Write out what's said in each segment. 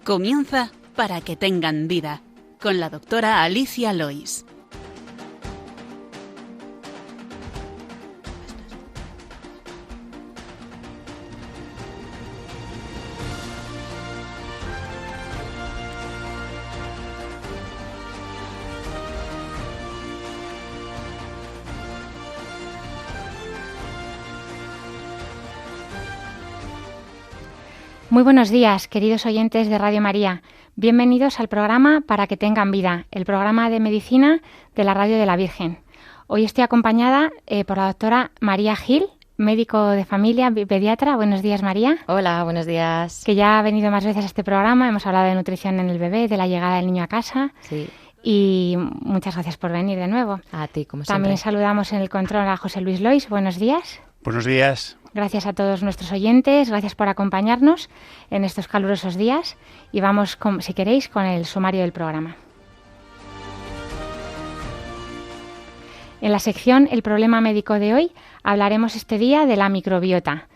Comienza Para que tengan vida, con la doctora Alicia Lois. Muy buenos días, queridos oyentes de Radio María. Bienvenidos al programa Para que tengan vida, el programa de medicina de la Radio de la Virgen. Hoy estoy acompañada por la doctora María Gil, médico de familia, pediatra. Buenos días, María. Hola, buenos días. Que ya ha venido más veces a este programa. Hemos hablado de nutrición en el bebé, de la llegada del niño a casa. Sí. Y muchas gracias por venir de nuevo. A ti, como siempre. También saludamos en el control a José Luis Lois. Buenos días. Buenos días. Gracias a todos nuestros oyentes, gracias por acompañarnos en estos calurosos días y vamos, si queréis, con el sumario del programa. En la sección El problema médico de hoy hablaremos este día de la microbiota.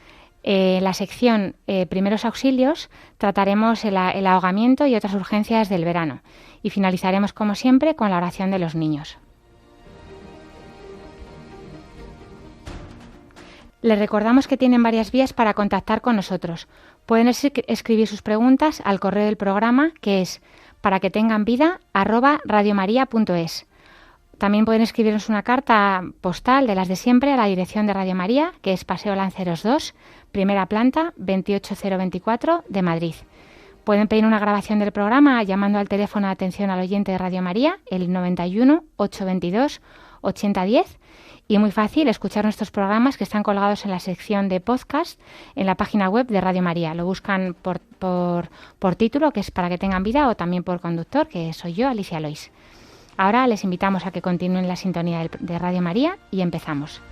En la sección Primeros auxilios trataremos el ahogamiento y otras urgencias del verano y finalizaremos, como siempre, con la oración de los niños. Les recordamos que tienen varias vías para contactar con nosotros. Pueden escribir sus preguntas al correo del programa, que es paraquetenganvida@radiomaria.es. También pueden escribirnos una carta postal de las de siempre a la dirección de Radio María, que es Paseo Lanceros 2, primera planta, 28024 de Madrid. Pueden pedir una grabación del programa llamando al teléfono de atención al oyente de Radio María, el 91 822 8010. Y muy fácil, escuchar nuestros programas que están colgados en la sección de podcast en la página web de Radio María. Lo buscan por título, que es Para que tengan vida, o también por conductor, que soy yo, Alicia Lois. Ahora les invitamos a que continúen la sintonía de Radio María y empezamos.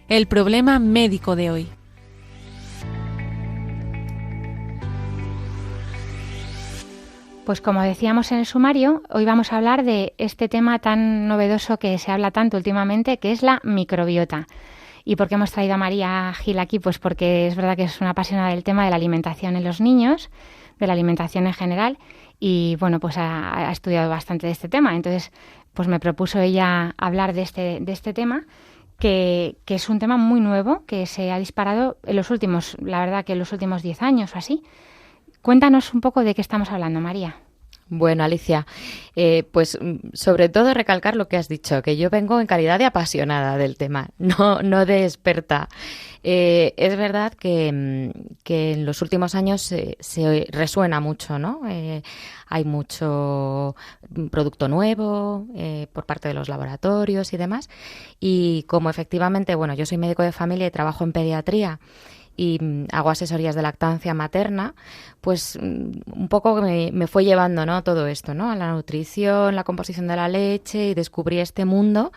El problema médico de hoy. Pues como decíamos en el sumario, hoy vamos a hablar de este tema tan novedoso que se habla tanto últimamente, que es la microbiota. ¿Y por qué hemos traído a María Gil aquí? Pues porque es verdad que es una apasionada del tema de la alimentación en los niños, de la alimentación en general, y bueno, pues ha estudiado bastante de este tema. Entonces, pues me propuso ella hablar de este tema, que es un tema muy nuevo, que se ha disparado en los últimos 10 años o así. Cuéntanos un poco de qué estamos hablando, María. Bueno, Alicia, pues sobre todo recalcar lo que has dicho, que yo vengo en calidad de apasionada del tema, no de experta. Es verdad que en los últimos años se resuena mucho, ¿no? Hay mucho producto nuevo por parte de los laboratorios y demás. Y como efectivamente, bueno, yo soy médico de familia y trabajo en pediatría y hago asesorías de lactancia materna, pues un poco me fue llevando, ¿no?, todo esto, ¿no?, a la nutrición, la composición de la leche, y descubrí este mundo.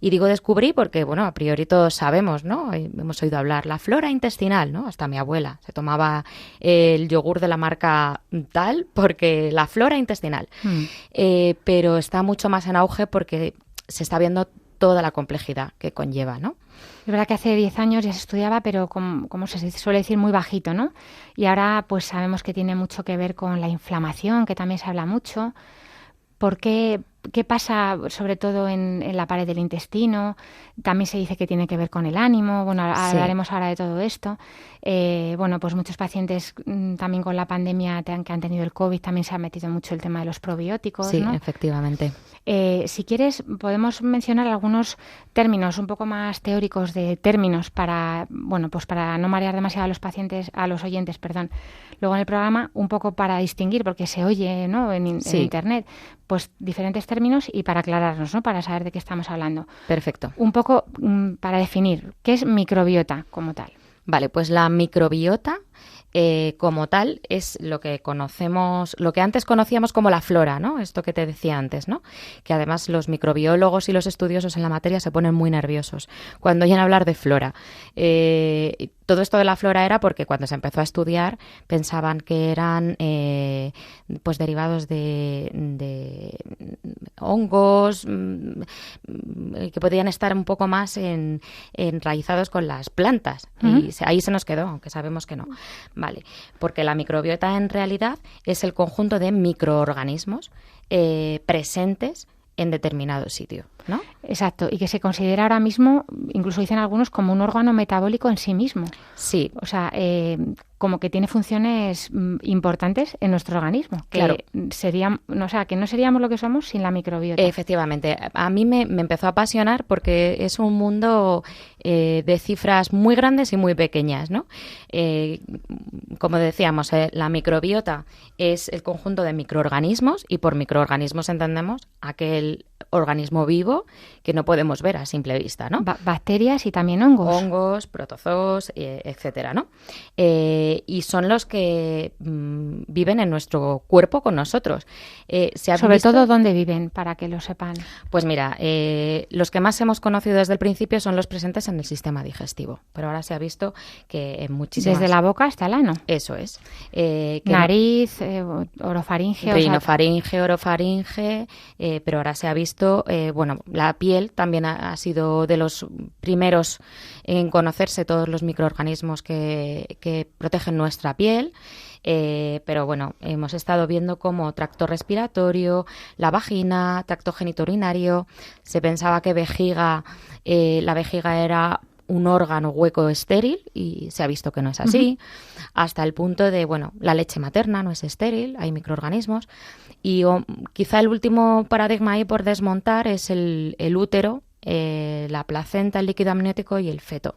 Y digo descubrí porque, bueno, a priori todos sabemos, ¿no?, hemos oído hablar, la flora intestinal, ¿no?, hasta mi abuela se tomaba el yogur de la marca tal porque la flora intestinal. Pero está mucho más en auge porque se está viendo toda la complejidad que conlleva, ¿no? Es verdad que hace 10 años ya se estudiaba, pero como se suele decir, muy bajito, ¿no? Y ahora pues sabemos que tiene mucho que ver con la inflamación, que también se habla mucho. ¿Qué pasa sobre todo en la pared del intestino? También se dice que tiene que ver con el ánimo. Bueno, hablaremos ahora de todo esto. Bueno, pues muchos pacientes también con la pandemia que han tenido el COVID también se ha metido mucho el tema de los probióticos, sí, ¿no? Efectivamente. Si quieres, podemos mencionar algunos términos un poco más teóricos de términos para no marear demasiado a los oyentes, perdón. Luego en el programa, un poco para distinguir, porque se oye, ¿no?, en internet, pues diferentes términos y para aclararnos, ¿no?, para saber de qué estamos hablando. Perfecto. Un poco para definir qué es microbiota como tal. Vale, pues la microbiota como tal es lo que conocemos, lo que antes conocíamos como la flora, ¿no? Esto que te decía antes, ¿no? Que además los microbiólogos y los estudiosos en la materia se ponen muy nerviosos cuando oyen hablar de flora. Todo esto de la flora era porque cuando se empezó a estudiar pensaban que eran pues derivados de hongos que podían estar un poco más enraizados con las plantas. Y ahí se nos quedó, aunque sabemos que no. Vale, porque la microbiota en realidad es el conjunto de microorganismos presentes en determinado sitio, ¿no? Exacto, y que se considera ahora mismo, incluso dicen algunos, como un órgano metabólico en sí mismo. Sí. O sea, como que tiene funciones importantes en nuestro organismo. Que claro. Que no seríamos lo que somos sin la microbiota. Efectivamente. A mí me empezó a apasionar porque es un mundo de cifras muy grandes y muy pequeñas, ¿no? Como decíamos, la microbiota es el conjunto de microorganismos, y por microorganismos entendemos aquel organismo vivo que no podemos ver a simple vista, ¿no? Bacterias y también hongos. Hongos, protozoos, etcétera, ¿no? Y son los que viven en nuestro cuerpo con nosotros. Sobre todo, ¿dónde viven? Para que lo sepan. Pues mira, los que más hemos conocido desde el principio son los presentes en el sistema digestivo, pero ahora se ha visto que en muchísimas... Desde la boca hasta el ano. Eso es. Nariz, orofaringe... Rinofaringe, orofaringe, pero ahora se ha visto, la piel también ha sido de los primeros en conocerse todos los microorganismos que protegen nuestra piel. Pero bueno, hemos estado viendo como tracto respiratorio, la vagina, tracto genitourinario. Se pensaba que la vejiga era un órgano hueco estéril y se ha visto que no es así, hasta el punto de, la leche materna no es estéril, hay microorganismos. Y quizá el último paradigma ahí por desmontar es el útero, la placenta, el líquido amniótico y el feto.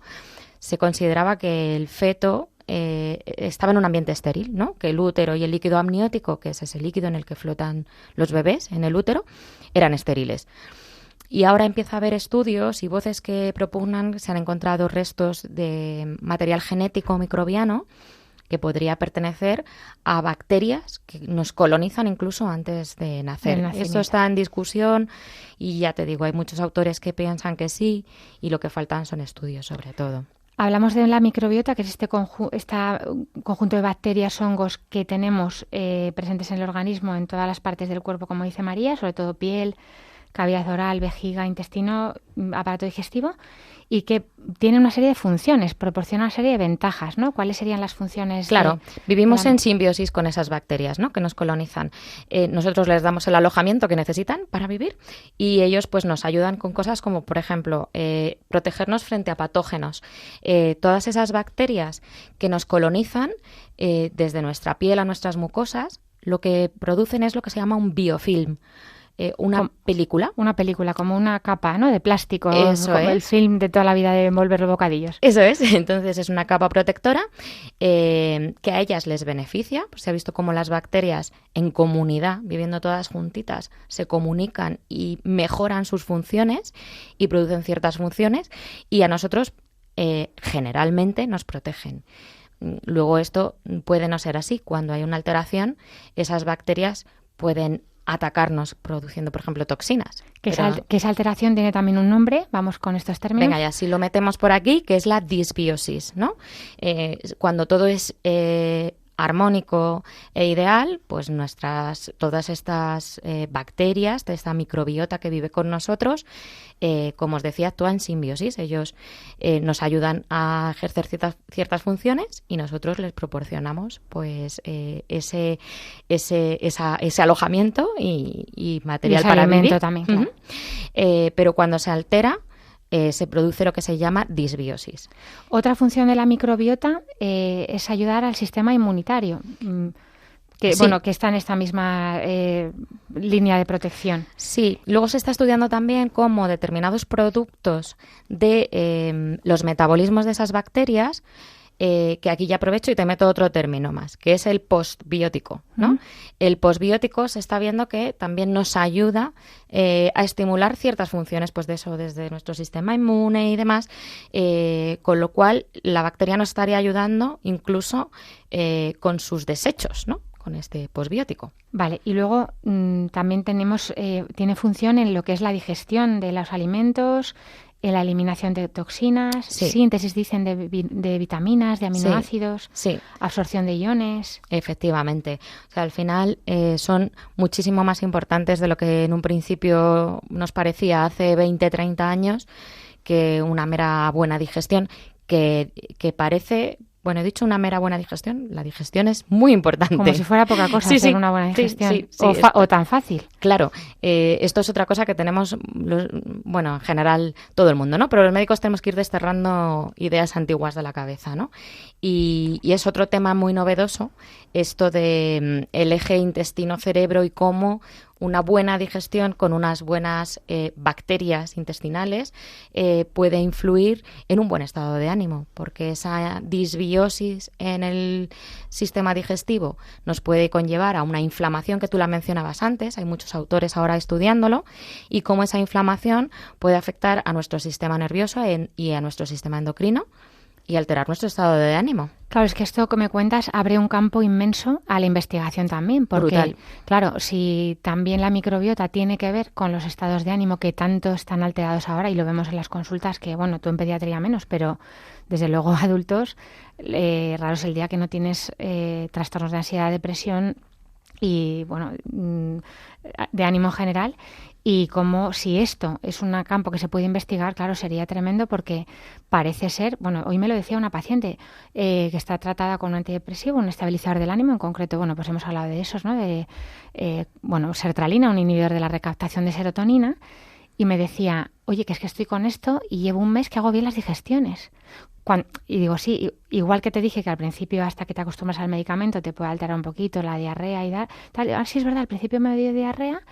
Se consideraba que el feto estaba en un ambiente estéril, ¿no? Que el útero y el líquido amniótico, que es ese líquido en el que flotan los bebés en el útero, eran estériles. Y ahora empieza a haber estudios y voces que propugnan, se han encontrado restos de material genético microbiano que podría pertenecer a bacterias que nos colonizan incluso antes de nacer. Esto está en discusión y ya te digo, hay muchos autores que piensan que sí y lo que faltan son estudios sobre todo. Hablamos de la microbiota, que es este conjunto de bacterias, hongos que tenemos presentes en el organismo en todas las partes del cuerpo, como dice María, sobre todo piel, cavidad oral, vejiga, intestino, aparato digestivo, y que tiene una serie de funciones, proporciona una serie de ventajas, ¿no? ¿Cuáles serían las funciones? Claro, vivimos en simbiosis con esas bacterias, ¿no? Que nos colonizan. Nosotros les damos el alojamiento que necesitan para vivir y ellos pues nos ayudan con cosas como, por ejemplo, protegernos frente a patógenos. Todas esas bacterias que nos colonizan desde nuestra piel a nuestras mucosas, lo que producen es lo que se llama un biofilm. Película. Una película, como una capa, ¿no? De plástico. Eso como es. El film de toda la vida de envolver los bocadillos. Eso es. Entonces es una capa protectora que a ellas les beneficia. Pues se ha visto cómo las bacterias en comunidad, viviendo todas juntitas, se comunican y mejoran sus funciones y producen ciertas funciones y a nosotros generalmente nos protegen. Luego esto puede no ser así. Cuando hay una alteración, esas bacterias pueden atacarnos produciendo, por ejemplo, toxinas. Que esa alteración tiene también un nombre, vamos con estos términos. Venga, ya si lo metemos por aquí, que es la disbiosis, ¿no? Cuando todo es armónico e ideal, pues todas estas bacterias, de esta microbiota que vive con nosotros, como os decía, actúan en simbiosis. Ellos nos ayudan a ejercer ciertas funciones y nosotros les proporcionamos pues ese alojamiento y material y para vivir también, claro. Pero cuando se altera se produce lo que se llama disbiosis. Otra función de la microbiota es ayudar al sistema inmunitario, que está en esta misma línea de protección. Sí, luego se está estudiando también cómo determinados productos de los metabolismos de esas bacterias que aquí ya aprovecho y te meto otro término más, que es el postbiótico, ¿no? El postbiótico se está viendo que también nos ayuda a estimular ciertas funciones, pues de eso, desde nuestro sistema inmune y demás, con lo cual la bacteria nos estaría ayudando incluso con sus desechos, ¿no? Con este postbiótico. Vale, y luego también tiene función en lo que es la digestión de los alimentos, en la eliminación de toxinas, síntesis, dicen, de vitaminas, de aminoácidos, absorción de iones. Efectivamente. O sea, al final son muchísimo más importantes de lo que en un principio nos parecía hace 20, 30 años, que una mera buena digestión, que parece... Bueno, he dicho una mera buena digestión. La digestión es muy importante. Como si fuera poca cosa hacer una buena digestión. O tan fácil. Claro. Esto es otra cosa que tenemos, en general, todo el mundo, ¿no? Pero los médicos tenemos que ir desterrando ideas antiguas de la cabeza, ¿no? Y es otro tema muy novedoso, esto de el eje intestino-cerebro y cómo una buena digestión con unas buenas bacterias intestinales puede influir en un buen estado de ánimo, porque esa disbiosis en el sistema digestivo nos puede conllevar a una inflamación, que tú la mencionabas antes, hay muchos autores ahora estudiándolo, y cómo esa inflamación puede afectar a nuestro sistema nervioso y a nuestro sistema endocrino y alterar nuestro estado de ánimo. Claro, es que esto que me cuentas abre un campo inmenso a la investigación también, porque, brutal. Claro, si también la microbiota tiene que ver con los estados de ánimo que tanto están alterados ahora, y lo vemos en las consultas, que bueno, tú en pediatría menos, pero desde luego adultos, raro es el día que no tienes trastornos de ansiedad, depresión y, bueno, de ánimo en general. Y como si esto es un campo que se puede investigar, claro, sería tremendo, porque parece ser, bueno, hoy me lo decía una paciente que está tratada con un antidepresivo, un estabilizador del ánimo, en concreto, bueno, pues hemos hablado de esos, ¿no? De, sertralina, un inhibidor de la recaptación de serotonina, y me decía, oye, que es que estoy con esto y llevo un mes que hago bien las digestiones. Y digo, sí, igual que te dije que al principio, hasta que te acostumbras al medicamento, te puede alterar un poquito la diarrea y tal. Sí, es verdad, al principio me dio diarrea,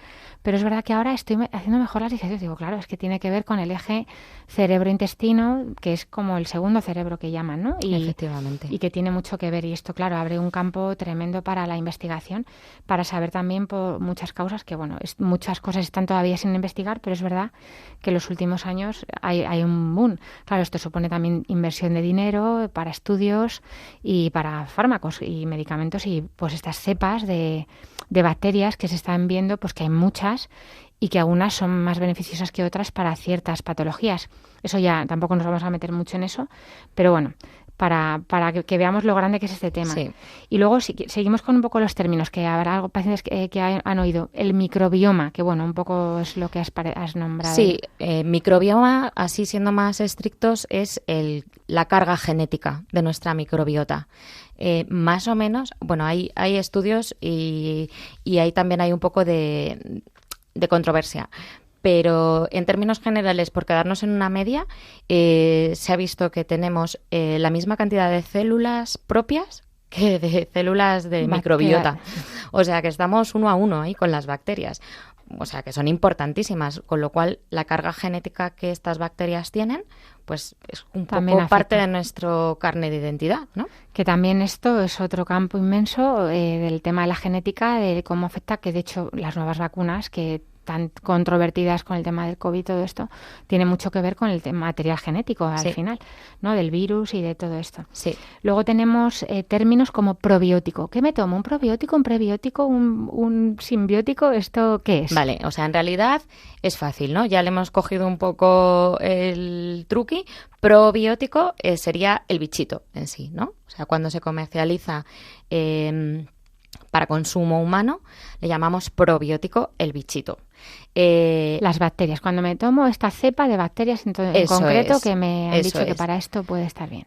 pero es verdad que ahora estoy haciendo mejor las digestiones. Digo, claro, es que tiene que ver con el eje cerebro-intestino, que es como el segundo cerebro que llaman, ¿no? Efectivamente. Y que tiene mucho que ver. Y esto, claro, abre un campo tremendo para la investigación, para saber también por muchas causas que, bueno, muchas cosas están todavía sin investigar, pero es verdad que en los últimos años hay un boom. Claro, esto supone también inversión de dinero para estudios y para fármacos y medicamentos, y pues estas cepas de bacterias que se están viendo, pues que hay muchas y que algunas son más beneficiosas que otras para ciertas patologías. Eso ya tampoco nos vamos a meter mucho en eso, pero bueno, para que veamos lo grande que es este tema. Sí. Y luego seguimos con un poco los términos, que habrá pacientes que han oído. El microbioma, que bueno, un poco es lo que has nombrado. Sí, microbioma, así siendo más estrictos, es la carga genética de nuestra microbiota. Más o menos, bueno, hay estudios y ahí también hay un poco de controversia. Pero en términos generales, por quedarnos en una media, se ha visto que tenemos la misma cantidad de células propias que de células de microbiota. O sea que estamos 1 a 1 ahí con las bacterias. O sea que son importantísimas, con lo cual la carga genética que estas bacterias tienen, pues es un poco parte de nuestro carnet de identidad, ¿no? Que también esto es otro campo inmenso del tema de la genética, de cómo afecta, que de hecho las nuevas vacunas que tan controvertidas con el tema del COVID, todo esto, tiene mucho que ver con el material genético al final, ¿no? Del virus y de todo esto. Sí. Luego tenemos términos como probiótico. ¿Qué me tomo? ¿Un probiótico, un prebiótico, un simbiótico? ¿Esto qué es? Vale, o sea, en realidad es fácil, ¿no? Ya le hemos cogido un poco el truqui. Probiótico sería el bichito en sí, ¿no? O sea, cuando se comercializa para consumo humano, le llamamos probiótico el bichito. Las bacterias. Cuando me tomo esta cepa de bacterias en concreto, que me han dicho que para esto puede estar bien.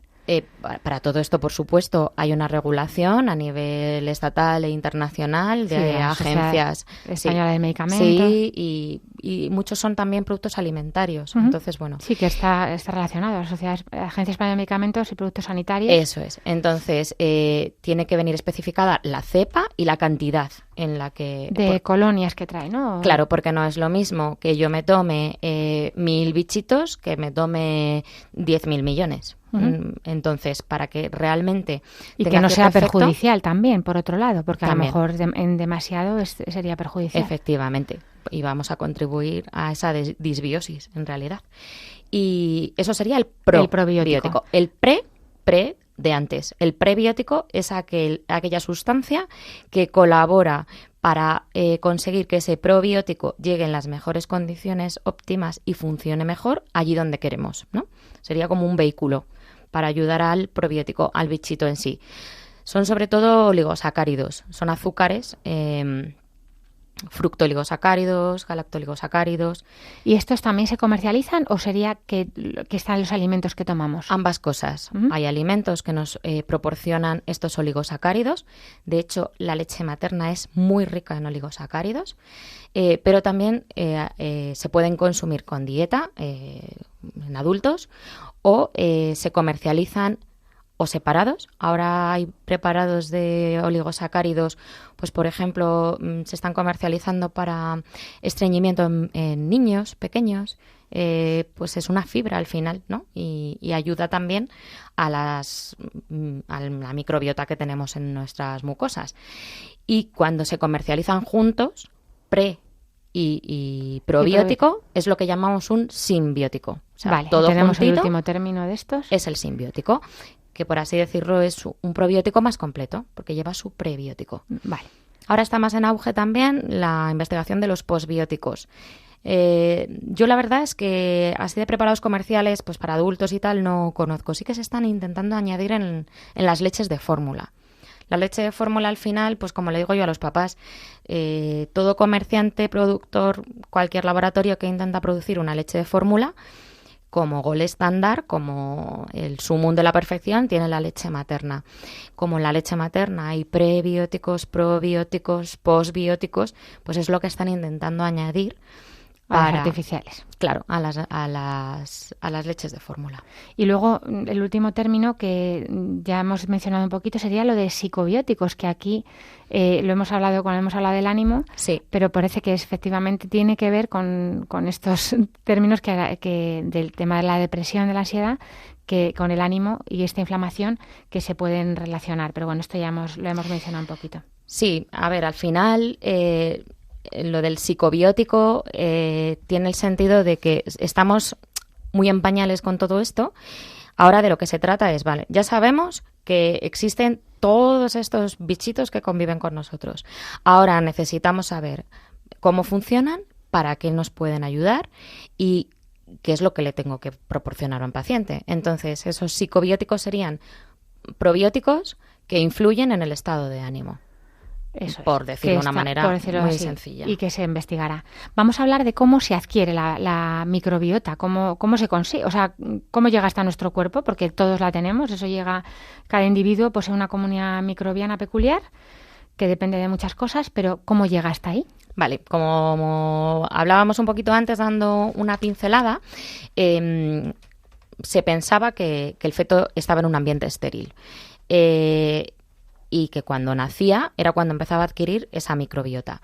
Para todo esto, por supuesto, hay una regulación a nivel estatal e internacional de agencias española del medicamento. Sí, y muchos son también productos alimentarios. Entonces, bueno. Sí, que está relacionado a la Agencia Española de Medicamentos y Productos Sanitarios. Eso es. Entonces, tiene que venir especificada la cepa y la cantidad en la que... colonias que trae, ¿no? Claro, porque no es lo mismo que yo me tome 1.000 bichitos que me tome 10.000 millones. Entonces, para que realmente y que no sea perjudicial también, por otro lado, porque también, a lo mejor en demasiado sería perjudicial. Efectivamente, y vamos a contribuir a esa disbiosis, en realidad. Y eso sería el probiótico. El pre de antes. El prebiótico es aquella sustancia que colabora para conseguir que ese probiótico llegue en las mejores condiciones óptimas y funcione mejor allí donde queremos, ¿no? Sería como un vehículo para ayudar al probiótico, al bichito en sí. Son sobre todo oligosacáridos, son azúcares, fructooligosacáridos, galactoligosacáridos. ¿Y estos también se comercializan o sería que están los alimentos que tomamos? Ambas cosas. Hay alimentos que nos proporcionan estos oligosacáridos. De hecho, la leche materna es muy rica en oligosacáridos, pero también se pueden consumir con dieta en adultos o se comercializan o separados. Ahora hay preparados de oligosacáridos, pues por ejemplo, se están comercializando para estreñimiento en niños pequeños. Pues es una fibra al final, ¿no? Y ayuda también a la microbiota que tenemos en nuestras mucosas. Y cuando se comercializan juntos, y probiótico, es lo que llamamos un simbiótico. O sea, vale, todo tenemos el juntito último término de estos. Es el simbiótico, que por así decirlo es un probiótico más completo, porque lleva su prebiótico. Vale. Ahora está más en auge también la investigación de los posbióticos. Yo la verdad es que así de preparados comerciales, pues para adultos y tal, no conozco. Sí que se están intentando añadir en las leches de fórmula. La leche de fórmula al final, pues como le digo yo a los papás, todo comerciante, productor, cualquier laboratorio que intenta producir una leche de fórmula, como gol estándar, como el sumum de la perfección, tiene la leche materna. Como en la leche materna hay prebióticos, probióticos, posbióticos, pues es lo que están intentando añadir a las artificiales. Claro, a las leches de fórmula. Y luego el último término que ya hemos mencionado un poquito sería lo de psicobióticos, que aquí lo hemos hablado cuando hemos hablado del ánimo, sí, pero parece que efectivamente tiene que ver con estos términos que del tema de la depresión, de la ansiedad, que con el ánimo y esta inflamación que se pueden relacionar. Pero bueno, esto ya lo hemos mencionado un poquito. Sí, a ver, al final lo del psicobiótico tiene el sentido de que estamos muy en pañales con todo esto. Ahora de lo que se trata es, vale, ya sabemos que existen todos estos bichitos que conviven con nosotros. Ahora necesitamos saber cómo funcionan, para qué nos pueden ayudar y qué es lo que le tengo que proporcionar a un paciente. Entonces, esos psicobióticos serían probióticos que influyen en el estado de ánimo. Eso por decirlo de una manera muy sencilla. Y que se investigará. Vamos a hablar de cómo se adquiere la microbiota, cómo se consigue, o sea, cómo llega hasta nuestro cuerpo, porque todos la tenemos, eso llega, cada individuo posee una comunidad microbiana peculiar, que depende de muchas cosas, pero ¿cómo llega hasta ahí? Vale, como hablábamos un poquito antes dando una pincelada, se pensaba que el feto estaba en un ambiente estéril. Y que cuando nacía era cuando empezaba a adquirir esa microbiota.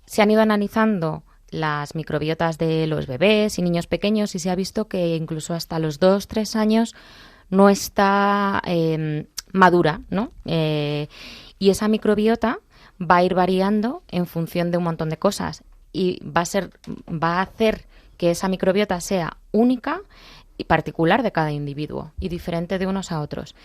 Se han ido analizando las microbiotas de los bebés y niños pequeños y se ha visto que incluso hasta los 2-3 años no está madura, ¿no? Y esa microbiota va a ir variando en función de un montón de cosas y va a hacer que esa microbiota sea única y particular de cada individuo y diferente de unos a otros.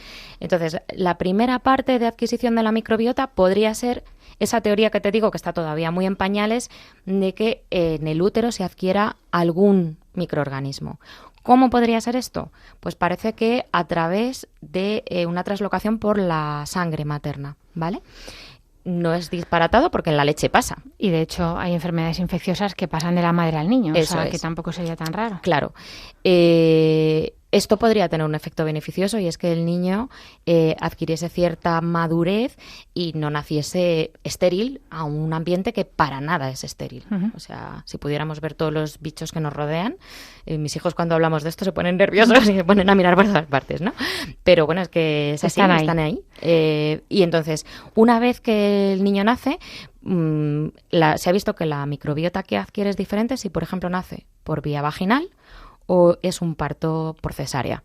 Entonces, la primera parte de adquisición de la microbiota podría ser esa teoría que te digo, que está todavía muy en pañales, de que en el útero se adquiera algún microorganismo. ¿Cómo podría ser esto? Pues parece que a través de una translocación por la sangre materna, ¿vale? No es disparatado porque en la leche pasa. Y de hecho hay enfermedades infecciosas que pasan de la madre al niño, Eso o sea, es. que tampoco sería tan raro. Claro. Esto podría tener un efecto beneficioso y es que el niño adquiriese cierta madurez y no naciese estéril a un ambiente que para nada es estéril. Uh-huh. O sea, si pudiéramos ver todos los bichos que nos rodean, mis hijos cuando hablamos de esto se ponen nerviosos y se ponen a mirar por todas partes, ¿no? Pero bueno, es que es así, están ahí. Y entonces, una vez que el niño nace, se ha visto que la microbiota que adquiere es diferente si, por ejemplo, nace por vía vaginal o es un parto por cesárea.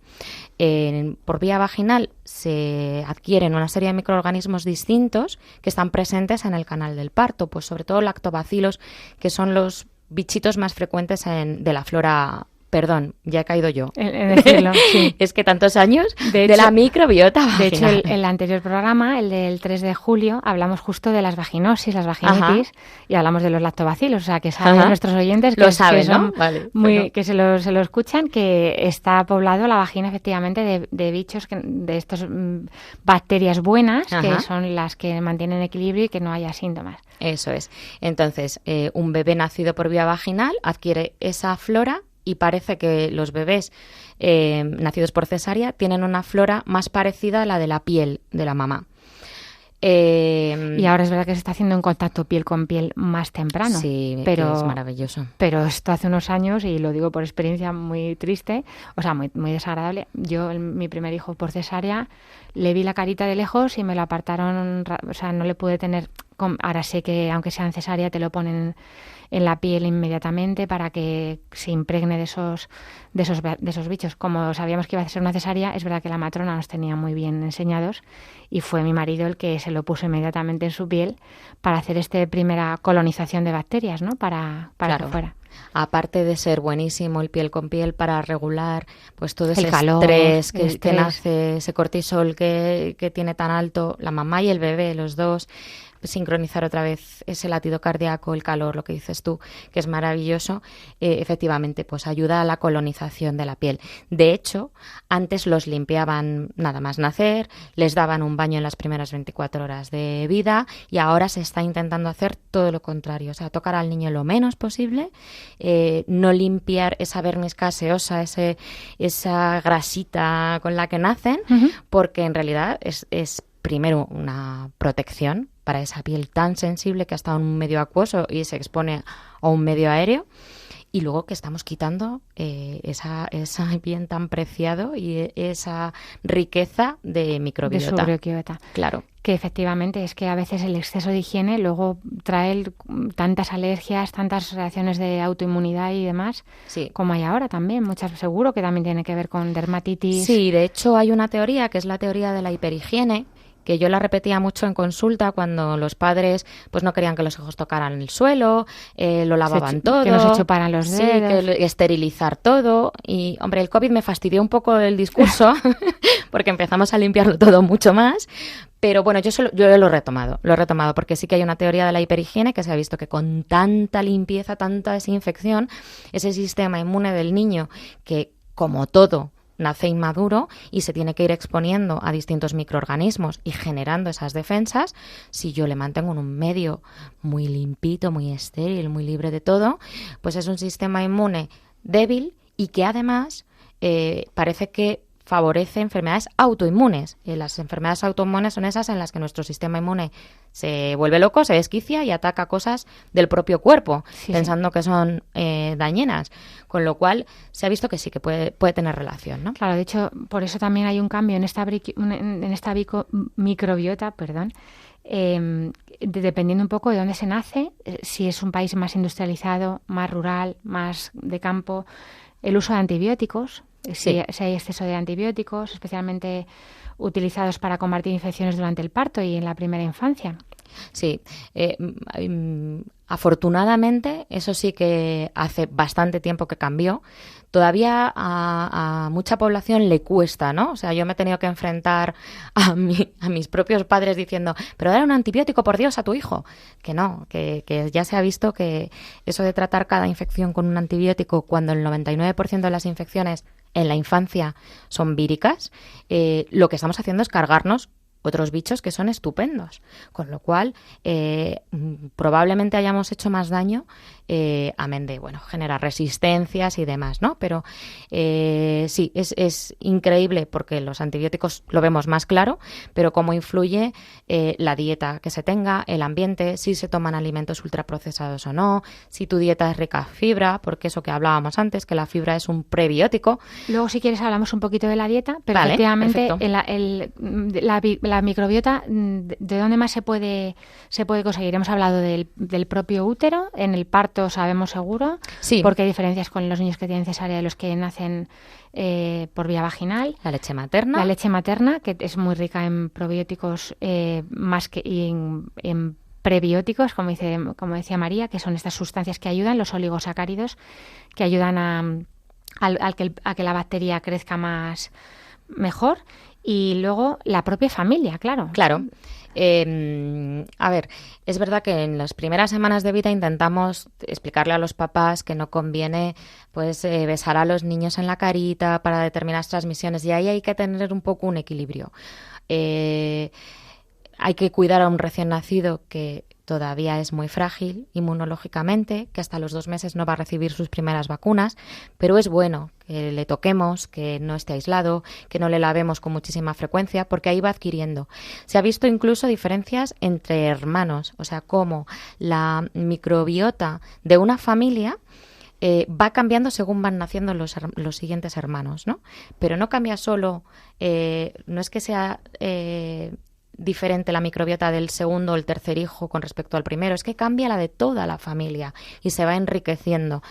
Por vía vaginal se adquieren una serie de microorganismos distintos que están presentes en el canal del parto, pues sobre todo lactobacilos, que son los bichitos más frecuentes de la flora. Perdón, ya he caído yo. En decirlo, sí. Es que tantos años de la microbiota vaginal. De hecho, el anterior programa, el del 3 de julio, hablamos justo de las vaginosis, las vaginitis, y hablamos de los lactobacilos. O sea, que saben nuestros oyentes lo saben, que son ¿no? Vale, que se lo escuchan, que está poblado la vagina efectivamente de bichos, de estos bacterias buenas, que son las que mantienen equilibrio y que no haya síntomas. Eso es. Entonces, un bebé nacido por vía vaginal adquiere esa flora, y parece que los bebés nacidos por cesárea tienen una flora más parecida a la de la piel de la mamá. Y ahora es verdad que se está haciendo un contacto piel con piel más temprano. Sí, pero es maravilloso. Pero esto hace unos años, y lo digo por experiencia muy triste, o sea, muy, muy desagradable. Yo, mi primer hijo por cesárea, le vi la carita de lejos y me lo apartaron, o sea, no le pude tener. Ahora sé que aunque sea en cesárea te lo ponen en la piel inmediatamente para que se impregne de esos bichos. Como sabíamos que iba a ser una cesárea, es verdad que la matrona nos tenía muy bien enseñados y fue mi marido el que se lo puso inmediatamente en su piel para hacer primera colonización de bacterias, ¿no? Para claro. que fuera. Aparte de ser buenísimo el piel con piel para regular pues todo ese calor, estrés que nace, ese cortisol que tiene tan alto la mamá y el bebé, los dos, sincronizar otra vez ese latido cardíaco, el calor, lo que dices tú, que es maravilloso, efectivamente pues ayuda a la colonización de la piel. De hecho, antes los limpiaban nada más nacer, les daban un baño en las primeras 24 horas de vida, y ahora se está intentando hacer todo lo contrario, o sea, tocar al niño lo menos posible, no limpiar esa vermis caseosa, esa grasita con la que nacen, porque en realidad es primero una protección para esa piel tan sensible que ha estado en un medio acuoso y se expone a un medio aéreo, y luego que estamos quitando esa bien tan preciado y esa riqueza de microbiota. De su microbiota. Claro. Que efectivamente es que a veces el exceso de higiene luego trae tantas alergias, tantas reacciones de autoinmunidad y demás, sí, como hay ahora también. Muchas, seguro que también tiene que ver con dermatitis. Sí, de hecho hay una teoría que es la teoría de la hiperhigiene, que yo la repetía mucho en consulta cuando los padres pues no querían que los hijos tocaran el suelo, lo lavaban todo. Que no se chuparan los dedos. Sí, que esterilizar todo. Y, hombre, el COVID me fastidió un poco el discurso porque empezamos a limpiarlo todo mucho más. Pero bueno, yo lo he retomado porque sí que hay una teoría de la hiperhigiene que se ha visto que con tanta limpieza, tanta desinfección, ese sistema inmune del niño que, como todo, nace inmaduro y se tiene que ir exponiendo a distintos microorganismos y generando esas defensas, si yo le mantengo en un medio muy limpito, muy estéril, muy libre de todo, pues es un sistema inmune débil y que además parece que favorece enfermedades autoinmunes. Las enfermedades autoinmunes son esas en las que nuestro sistema inmune se vuelve loco, se desquicia y ataca cosas del propio cuerpo, pensando que son dañinas. Con lo cual, se ha visto que sí, que puede tener relación, ¿no? Claro, de hecho, por eso también hay un cambio en esta microbiota, dependiendo un poco de dónde se nace, si es un país más industrializado, más rural, más de campo, el uso de antibióticos. Si hay exceso de antibióticos, especialmente utilizados para combatir infecciones durante el parto y en la primera infancia. Sí, afortunadamente eso sí que hace bastante tiempo que cambió. Todavía a mucha población le cuesta, ¿no? O sea, yo me he tenido que enfrentar a mis propios padres diciendo, pero dale un antibiótico, por Dios, a tu hijo. Que no, que ya se ha visto que eso de tratar cada infección con un antibiótico cuando el 99% de las infecciones en la infancia son víricas, lo que estamos haciendo es cargarnos otros bichos que son estupendos, con lo cual probablemente hayamos hecho más daño, amén de, generar resistencias y demás, ¿no? Pero sí, es increíble porque los antibióticos lo vemos más claro, pero cómo influye la dieta que se tenga, el ambiente, si se toman alimentos ultraprocesados o no, si tu dieta es rica en fibra, porque eso que hablábamos antes, que la fibra es un prebiótico. Luego, si quieres, hablamos un poquito de la dieta, pero vale, efectivamente la microbiota, ¿de dónde más se puede conseguir? Hemos hablado del propio útero, en el parto parto sabemos seguro, Sí. porque hay diferencias con los niños que tienen cesárea y los que nacen por vía vaginal. La leche materna. La leche materna, que es muy rica en probióticos más que y en prebióticos, como decía María, que son estas sustancias que ayudan, los oligosacáridos, que ayudan a que la bacteria crezca mejor. Y luego la propia familia, claro. Claro. A ver, es verdad que en las primeras semanas de vida intentamos explicarle a los papás que no conviene pues besar a los niños en la carita para determinadas transmisiones, y ahí hay que tener un poco un equilibrio. Hay que cuidar a un recién nacido que todavía es muy frágil inmunológicamente, que hasta los 2 meses no va a recibir sus primeras vacunas, pero es bueno que le toquemos, que no esté aislado, que no le lavemos con muchísima frecuencia, porque ahí va adquiriendo. Se ha visto incluso diferencias entre hermanos, o sea, cómo la microbiota de una familia va cambiando según van naciendo los siguientes hermanos, ¿no? Pero no cambia solo, no es que sea diferente la microbiota del segundo o el tercer hijo con respecto al primero, es que cambia la de toda la familia y se va enriqueciendo,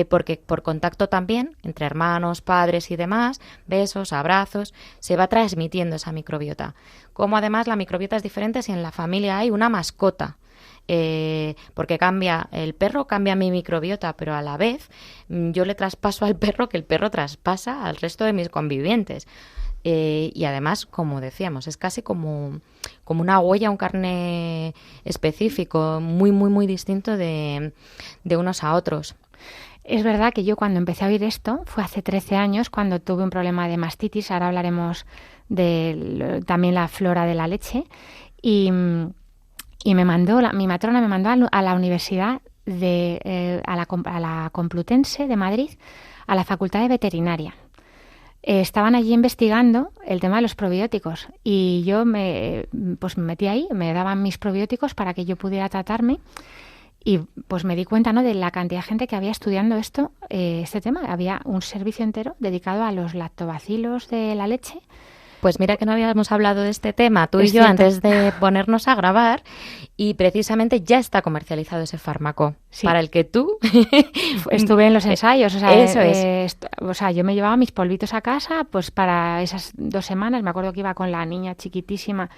porque por contacto también entre hermanos, padres y demás, besos, abrazos, se va transmitiendo esa microbiota. Como además la microbiota es diferente si en la familia hay una mascota, porque cambia el perro, cambia mi microbiota, pero a la vez yo le traspaso al perro que el perro traspasa al resto de mis convivientes. Y además, como decíamos, es casi como una huella, un carné específico, muy, muy, muy distinto de unos a otros. Es verdad que yo cuando empecé a oír esto fue hace 13 años, cuando tuve un problema de mastitis. Ahora hablaremos de también la flora de la leche. Y mi matrona me mandó a la universidad, a la Complutense de Madrid, a la Facultad de Veterinaria. Estaban allí investigando el tema de los probióticos y yo me metí ahí, me daban mis probióticos para que yo pudiera tratarme, y pues me di cuenta, ¿no?, de la cantidad de gente que había estudiando este tema. Había un servicio entero dedicado a los lactobacilos de la leche. Pues mira que no habíamos hablado de este tema, tú y Es yo, cierto. antes de ponernos a grabar, y precisamente ya está comercializado ese fármaco, Sí. para el que tú Estuve en los ensayos, o sea, Eso es. Yo me llevaba mis polvitos a casa, pues para esas 2 semanas. Me acuerdo que iba con la niña chiquitísima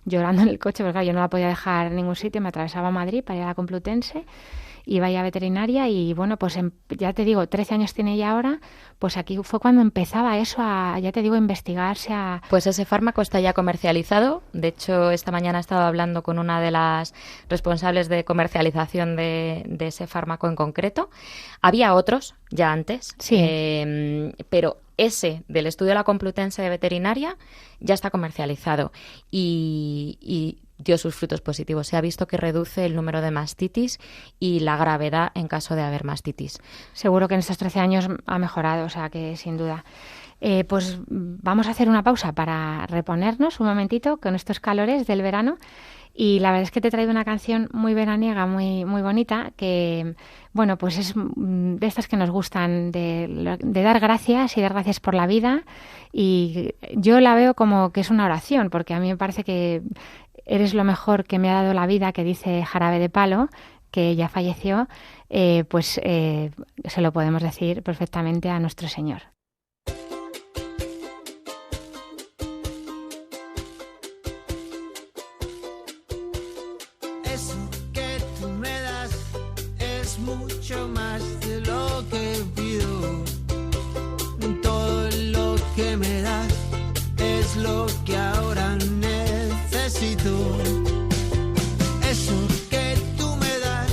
llorando en el coche, porque claro, yo no la podía dejar en ningún sitio. Me atravesaba Madrid para ir a la Complutense, iba ya a veterinaria y bueno, pues ya te digo, 13 años tiene ella ahora, pues aquí fue cuando empezaba eso ya te digo, a investigarse. Pues ese fármaco está ya comercializado. De hecho, esta mañana he estado hablando con una de las responsables de comercialización de ese fármaco en concreto. Había otros ya antes, Sí. pero ese del estudio de la Complutense de Veterinaria ya está comercializado y dio sus frutos positivos. Se ha visto que reduce el número de mastitis y la gravedad en caso de haber mastitis. Seguro que en estos 13 años ha mejorado, o sea que sin duda. Pues vamos a hacer una pausa para reponernos un momentito con estos calores del verano. Y la verdad es que te he traído una canción muy veraniega, muy, muy bonita, que, bueno, pues es de estas que nos gustan, de dar gracias y dar gracias por la vida. Y yo la veo como que es una oración, porque a mí me parece que eres lo mejor que me ha dado la vida, que dice Jarabe de Palo, que ya falleció, se lo podemos decir perfectamente a nuestro Señor. Eso que tú me das es mucho más de lo que pido. Todo lo que me das es lo que ahora necesito. Eso que tú me das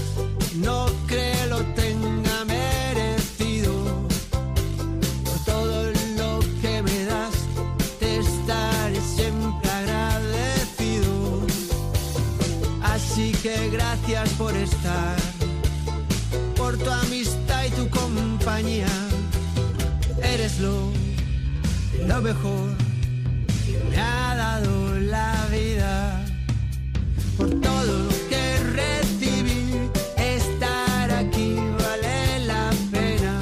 no creo lo tenga merecido. Por todo lo que me das te estaré siempre agradecido. Así que gracias por estar, por tu amistad y tu compañía. Eres lo mejor que me ha dado la vida. Por todo lo que recibí, estar aquí vale la pena.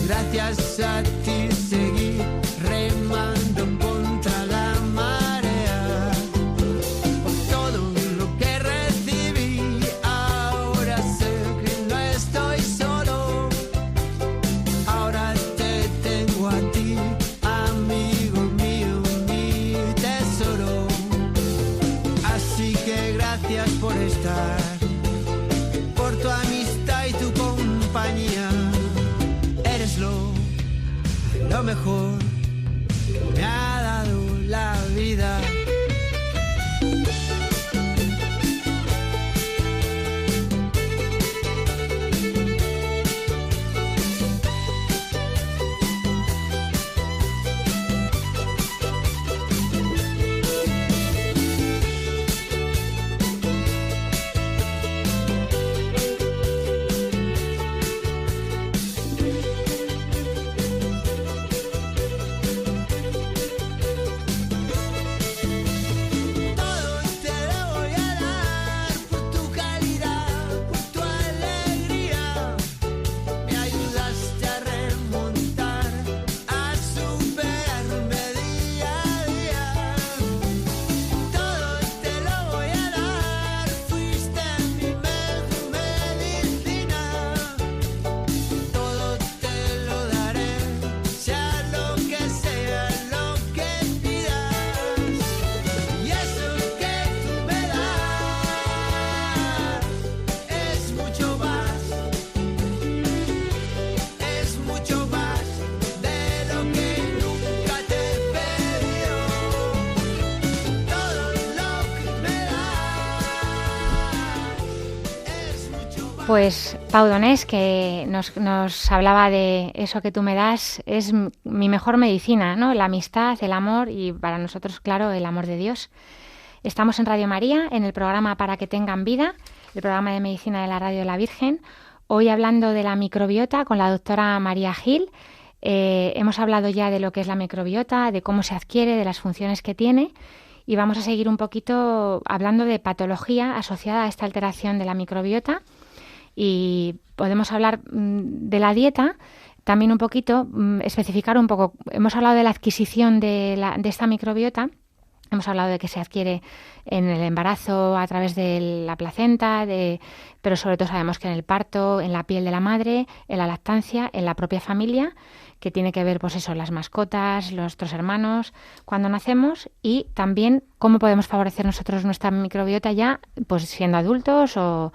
Gracias a ti seguí remando contra la marea. Por todo lo que recibí, ahora sé que gracias por estar, por tu amistad y tu compañía. Eres lo mejor que me ha dado la vida. Pues Pau Donés, que nos hablaba de eso que tú me das, es mi mejor medicina, ¿no? La amistad, el amor y para nosotros, claro, el amor de Dios. Estamos en Radio María, en el programa Para que tengan vida, el programa de medicina de la Radio de la Virgen. Hoy hablando de la microbiota con la doctora María Gil. Hemos hablado ya de lo que es la microbiota, de cómo se adquiere, de las funciones que tiene. Y vamos a seguir un poquito hablando de patología asociada a esta alteración de la microbiota. Y podemos hablar de la dieta, también un poquito, especificar un poco. Hemos hablado de la adquisición de esta microbiota, hemos hablado de que se adquiere en el embarazo a través de la placenta, pero sobre todo sabemos que en el parto, en la piel de la madre, en la lactancia, en la propia familia, que tiene que ver, pues eso, las mascotas, nuestros hermanos, cuando nacemos, y también cómo podemos favorecer nosotros nuestra microbiota ya, pues siendo adultos o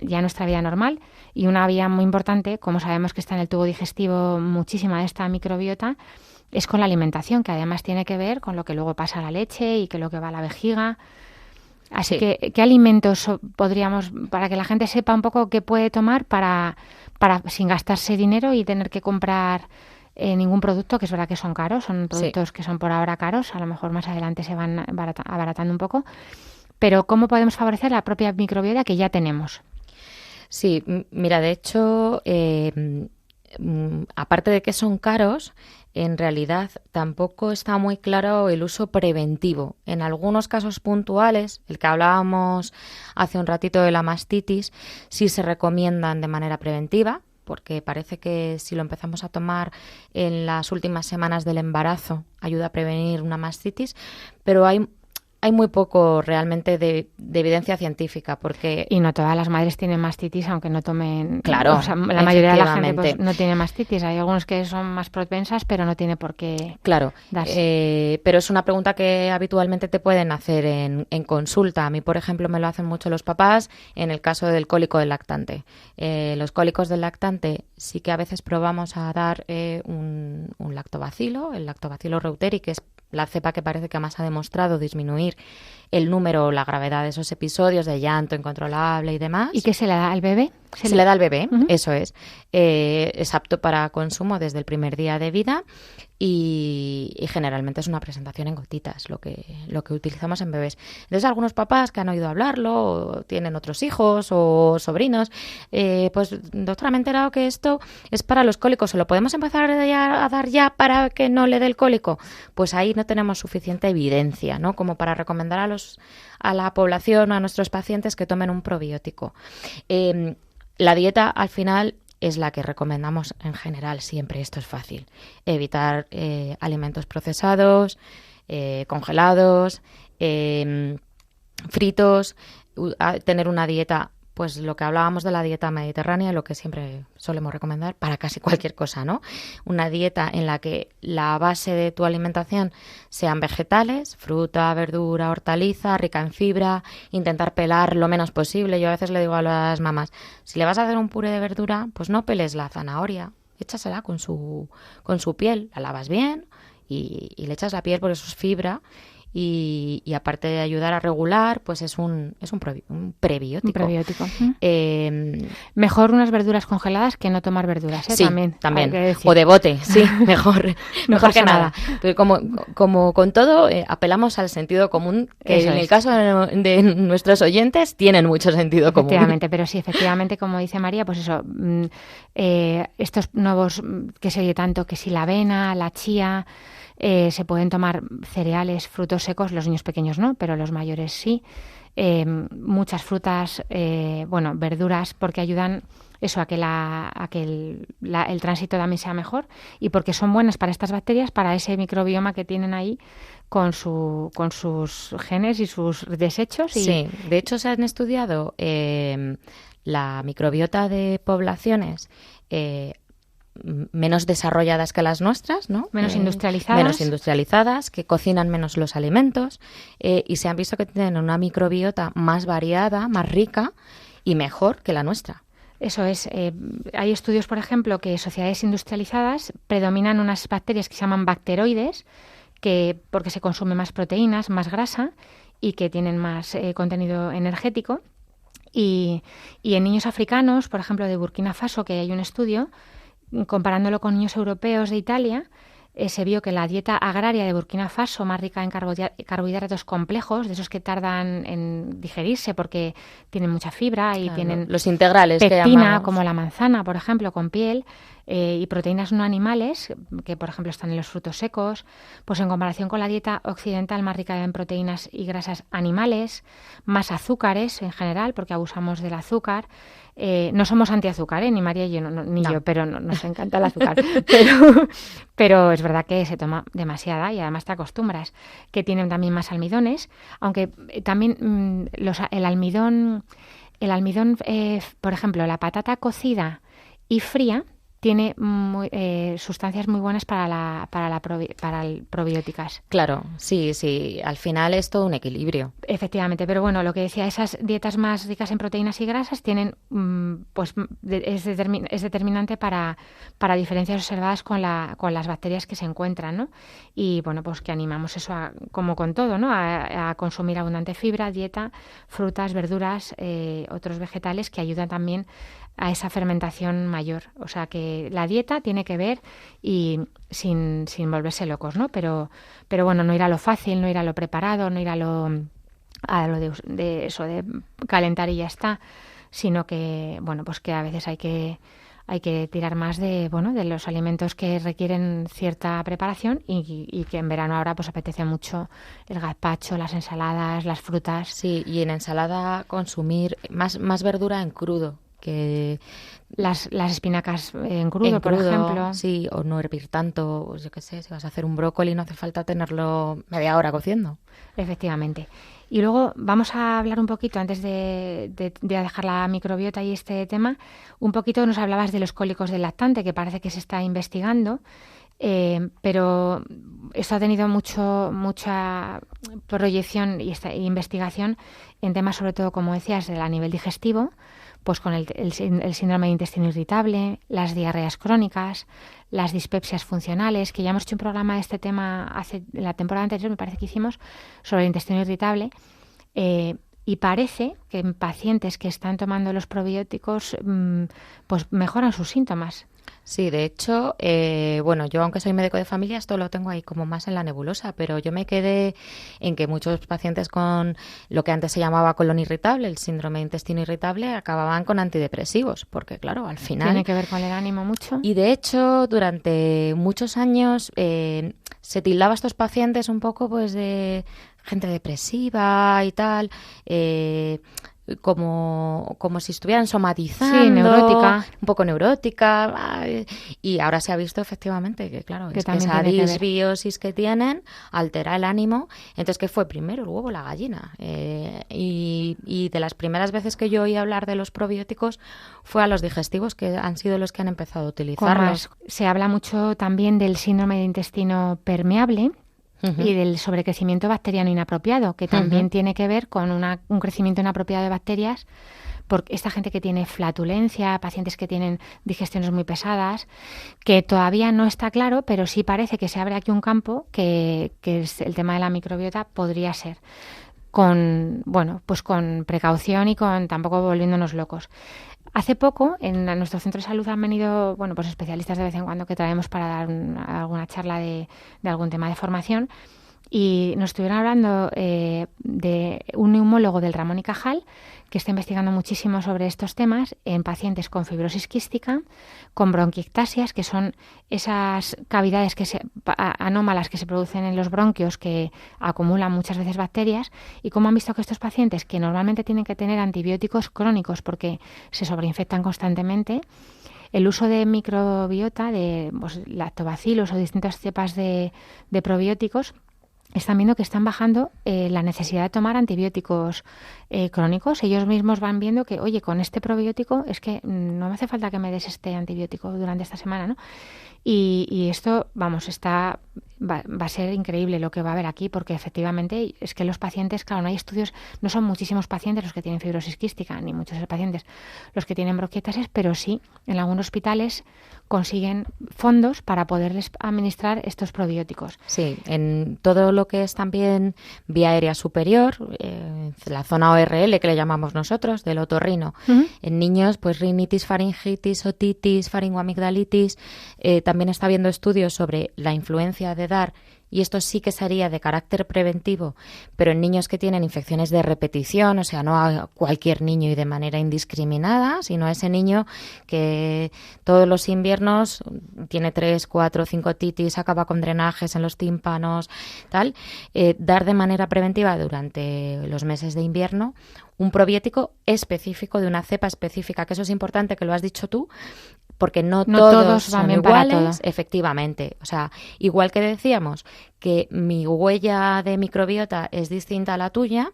ya en nuestra vida normal. Y una vía muy importante, como sabemos que está en el tubo digestivo muchísima de esta microbiota, es con la alimentación, que además tiene que ver con lo que luego pasa a la leche y que lo que va a la vejiga. Así Sí. que, ¿qué alimentos podríamos, para que la gente sepa un poco qué puede tomar para sin gastarse dinero y tener que comprar ningún producto, que es verdad que son caros, son productos que son por ahora caros, a lo mejor más adelante se van abaratando un poco, pero ¿cómo podemos favorecer la propia microbiota que ya tenemos? Sí, mira, de hecho, aparte de que son caros, en realidad tampoco está muy claro el uso preventivo. En algunos casos puntuales, el que hablábamos hace un ratito de la mastitis, sí se recomiendan de manera preventiva, porque parece que si lo empezamos a tomar en las últimas semanas del embarazo ayuda a prevenir una mastitis, pero hay muy poco realmente de evidencia científica, porque... Y no todas las madres tienen mastitis, aunque no tomen... Claro, o sea, la mayoría de la gente pues, efectivamente. no tiene mastitis. Hay algunos que son más propensas, pero no tiene por qué Claro, darse. pero es una pregunta que habitualmente te pueden hacer en consulta. A mí, por ejemplo, me lo hacen mucho los papás en el caso del cólico del lactante. Los cólicos del lactante sí que a veces probamos a dar un lactobacilo, el lactobacilo reuteri, que es la cepa que parece que más ha demostrado disminuir el número o la gravedad de esos episodios de llanto incontrolable y demás. ¿Y qué se le da al bebé? Se le da al bebé, Ujú. eso es. Es apto para consumo desde el primer día de vida y generalmente es una presentación en gotitas lo que utilizamos en bebés. Entonces, algunos papás que han oído hablarlo o tienen otros hijos o sobrinos, pues doctora, me he enterado que esto es para los cólicos, ¿se lo podemos empezar a dar ya para que no le dé el cólico? Pues ahí no tenemos suficiente evidencia, ¿no? Como para recomendar a la población o a nuestros pacientes que tomen un probiótico. La dieta, al final, es la que recomendamos en general siempre. Esto es fácil. Evitar alimentos procesados, congelados, fritos, tener una dieta pues lo que hablábamos de la dieta mediterránea, lo que siempre solemos recomendar para casi cualquier cosa, ¿no? Una dieta en la que la base de tu alimentación sean vegetales, fruta, verdura, hortaliza, rica en fibra, intentar pelar lo menos posible. Yo a veces le digo a las mamás, si le vas a hacer un puré de verdura, pues no peles la zanahoria, échasela con su piel, la lavas bien y le echas la piel porque eso es fibra. Y aparte de ayudar a regular, pues es un prebiótico. Un prebiótico. Mejor unas verduras congeladas que no tomar verduras, ¿eh? Sí, también. O de bote, sí, mejor que nada. Pero como con todo, apelamos al sentido común, que eso en el caso de nuestros oyentes tienen mucho sentido común. Efectivamente, pero sí, efectivamente, como dice María, pues eso, estos nuevos que se oye tanto, que si la avena, la chía... se pueden tomar cereales, frutos secos, los niños pequeños no, pero los mayores sí. Muchas frutas, verduras, porque ayudan eso a que el tránsito también sea mejor y porque son buenas para estas bacterias, para ese microbioma que tienen ahí con sus genes y sus desechos. Sí, de hecho se han estudiado la microbiota de poblaciones menos desarrolladas que las nuestras, ¿no? Menos industrializadas, que cocinan menos los alimentos y se han visto que tienen una microbiota más variada, más rica y mejor que la nuestra. Eso es. Hay estudios, por ejemplo, que en sociedades industrializadas predominan unas bacterias que se llaman bacteroides, porque se consume más proteínas, más grasa y que tienen más contenido energético. Y en niños africanos, por ejemplo, de Burkina Faso, que hay un estudio, comparándolo con niños europeos de Italia, se vio que la dieta agraria de Burkina Faso, más rica en carbohidratos complejos, de esos que tardan en digerirse porque tienen mucha fibra y tienen los integrales, pectina, como la manzana, por ejemplo, con piel, y proteínas no animales, que por ejemplo están en los frutos secos, pues en comparación con la dieta occidental más rica en proteínas y grasas animales, más azúcares en general, porque abusamos del azúcar. No somos antiazúcar, ni María y yo, ni yo, pero nos encanta el azúcar. pero es verdad que se toma demasiada y además te acostumbras. Que tienen también más almidones, aunque también el almidón, por ejemplo, la patata cocida y fría tiene sustancias muy buenas para probióticas. Claro, sí, al final es todo un equilibrio. Efectivamente, pero bueno, lo que decía, esas dietas más ricas en proteínas y grasas tienen, es determinante para diferencias observadas con las bacterias que se encuentran, ¿no? Y bueno, pues que animamos eso como con todo, ¿no? A consumir abundante fibra, dieta, frutas, verduras, otros vegetales que ayudan también a esa fermentación mayor. O sea que la dieta tiene que ver y sin volverse locos, ¿no? Pero bueno, no ir a lo fácil, no ir a lo preparado, no ir a lo de eso de calentar y ya está, sino que bueno, pues que a veces hay que tirar más de los alimentos que requieren cierta preparación y que en verano ahora pues apetece mucho el gazpacho, las ensaladas, las frutas. Sí, y en ensalada consumir más verdura en crudo. Que las espinacas en crudo, por ejemplo. Sí, o no hervir tanto, pues yo qué sé, si vas a hacer un brócoli no hace falta tenerlo media hora cociendo. Efectivamente. Y luego vamos a hablar un poquito, antes de dejar la microbiota y este tema, un poquito nos hablabas de los cólicos del lactante, que parece que se está investigando, pero esto ha tenido mucha proyección y investigación en temas, sobre todo, como decías, a nivel digestivo, pues con el síndrome de intestino irritable, las diarreas crónicas, las dispepsias funcionales, que ya hemos hecho un programa de este tema en la temporada anterior, me parece que hicimos, sobre el intestino irritable, y parece que en pacientes que están tomando los probióticos, pues mejoran sus síntomas. Sí, de hecho, yo aunque soy médico de familia, esto lo tengo ahí como más en la nebulosa, pero yo me quedé en que muchos pacientes con lo que antes se llamaba colon irritable, el síndrome de intestino irritable, acababan con antidepresivos, porque claro, al final... Tiene que ver con el ánimo mucho. Y de hecho, durante muchos años se tildaba a estos pacientes un poco pues de gente depresiva y tal, como si estuvieran somatizando, sí, neurótica, un poco neurótica, y ahora se ha visto efectivamente que claro, que esa disbiosis que tienen altera el ánimo. Entonces, ¿qué fue primero, el huevo o la gallina? Y y de las primeras veces que yo oí hablar de los probióticos fue a los digestivos, que han sido los que han empezado a utilizarlos. Se habla mucho también del síndrome de intestino permeable y del sobrecrecimiento bacteriano inapropiado, que también tiene que ver con un crecimiento inapropiado de bacterias, por esta gente que tiene flatulencia, pacientes que tienen digestiones muy pesadas, que todavía no está claro, pero sí parece que se abre aquí un campo que es el tema de la microbiota, podría ser. Pues con precaución y con tampoco volviéndonos locos. Hace poco en nuestro centro de salud han venido pues especialistas de vez en cuando que traemos para dar alguna charla de algún tema de formación, y nos estuvieron hablando de un neumólogo del Ramón y Cajal que está investigando muchísimo sobre estos temas en pacientes con fibrosis quística, con bronquiectasias, que son esas cavidades anómalas que se producen en los bronquios que acumulan muchas veces bacterias, y cómo han visto que estos pacientes, que normalmente tienen que tener antibióticos crónicos porque se sobreinfectan constantemente, el uso de microbiota, de lactobacilos o distintas cepas de probióticos, están viendo que están bajando la necesidad de tomar antibióticos crónicos. Ellos mismos van viendo que, oye, con este probiótico es que no me hace falta que me des este antibiótico durante esta semana, ¿no? Y esto, va a ser increíble lo que va a haber aquí, porque efectivamente es que los pacientes, claro, no hay estudios, no son muchísimos pacientes los que tienen fibrosis quística, ni muchos pacientes los que tienen bronquiectasis, pero sí, en algunos hospitales consiguen fondos para poderles administrar estos probióticos. Sí, en todo lo que es también vía aérea superior, la zona ORL que le llamamos nosotros, del otorrino. En niños, pues rinitis, faringitis, otitis, faringoamigdalitis. También está habiendo estudios sobre la influencia de dar, y esto sí que sería de carácter preventivo, pero en niños que tienen infecciones de repetición, o sea, no a cualquier niño y de manera indiscriminada, sino a ese niño que todos los inviernos tiene 3, 4, 5 otitis, acaba con drenajes en los tímpanos, tal, dar de manera preventiva durante los meses de invierno un probiótico específico de una cepa específica, que eso es importante, que lo has dicho tú, porque no todos son iguales, efectivamente. O sea, igual que decíamos que mi huella de microbiota es distinta a la tuya,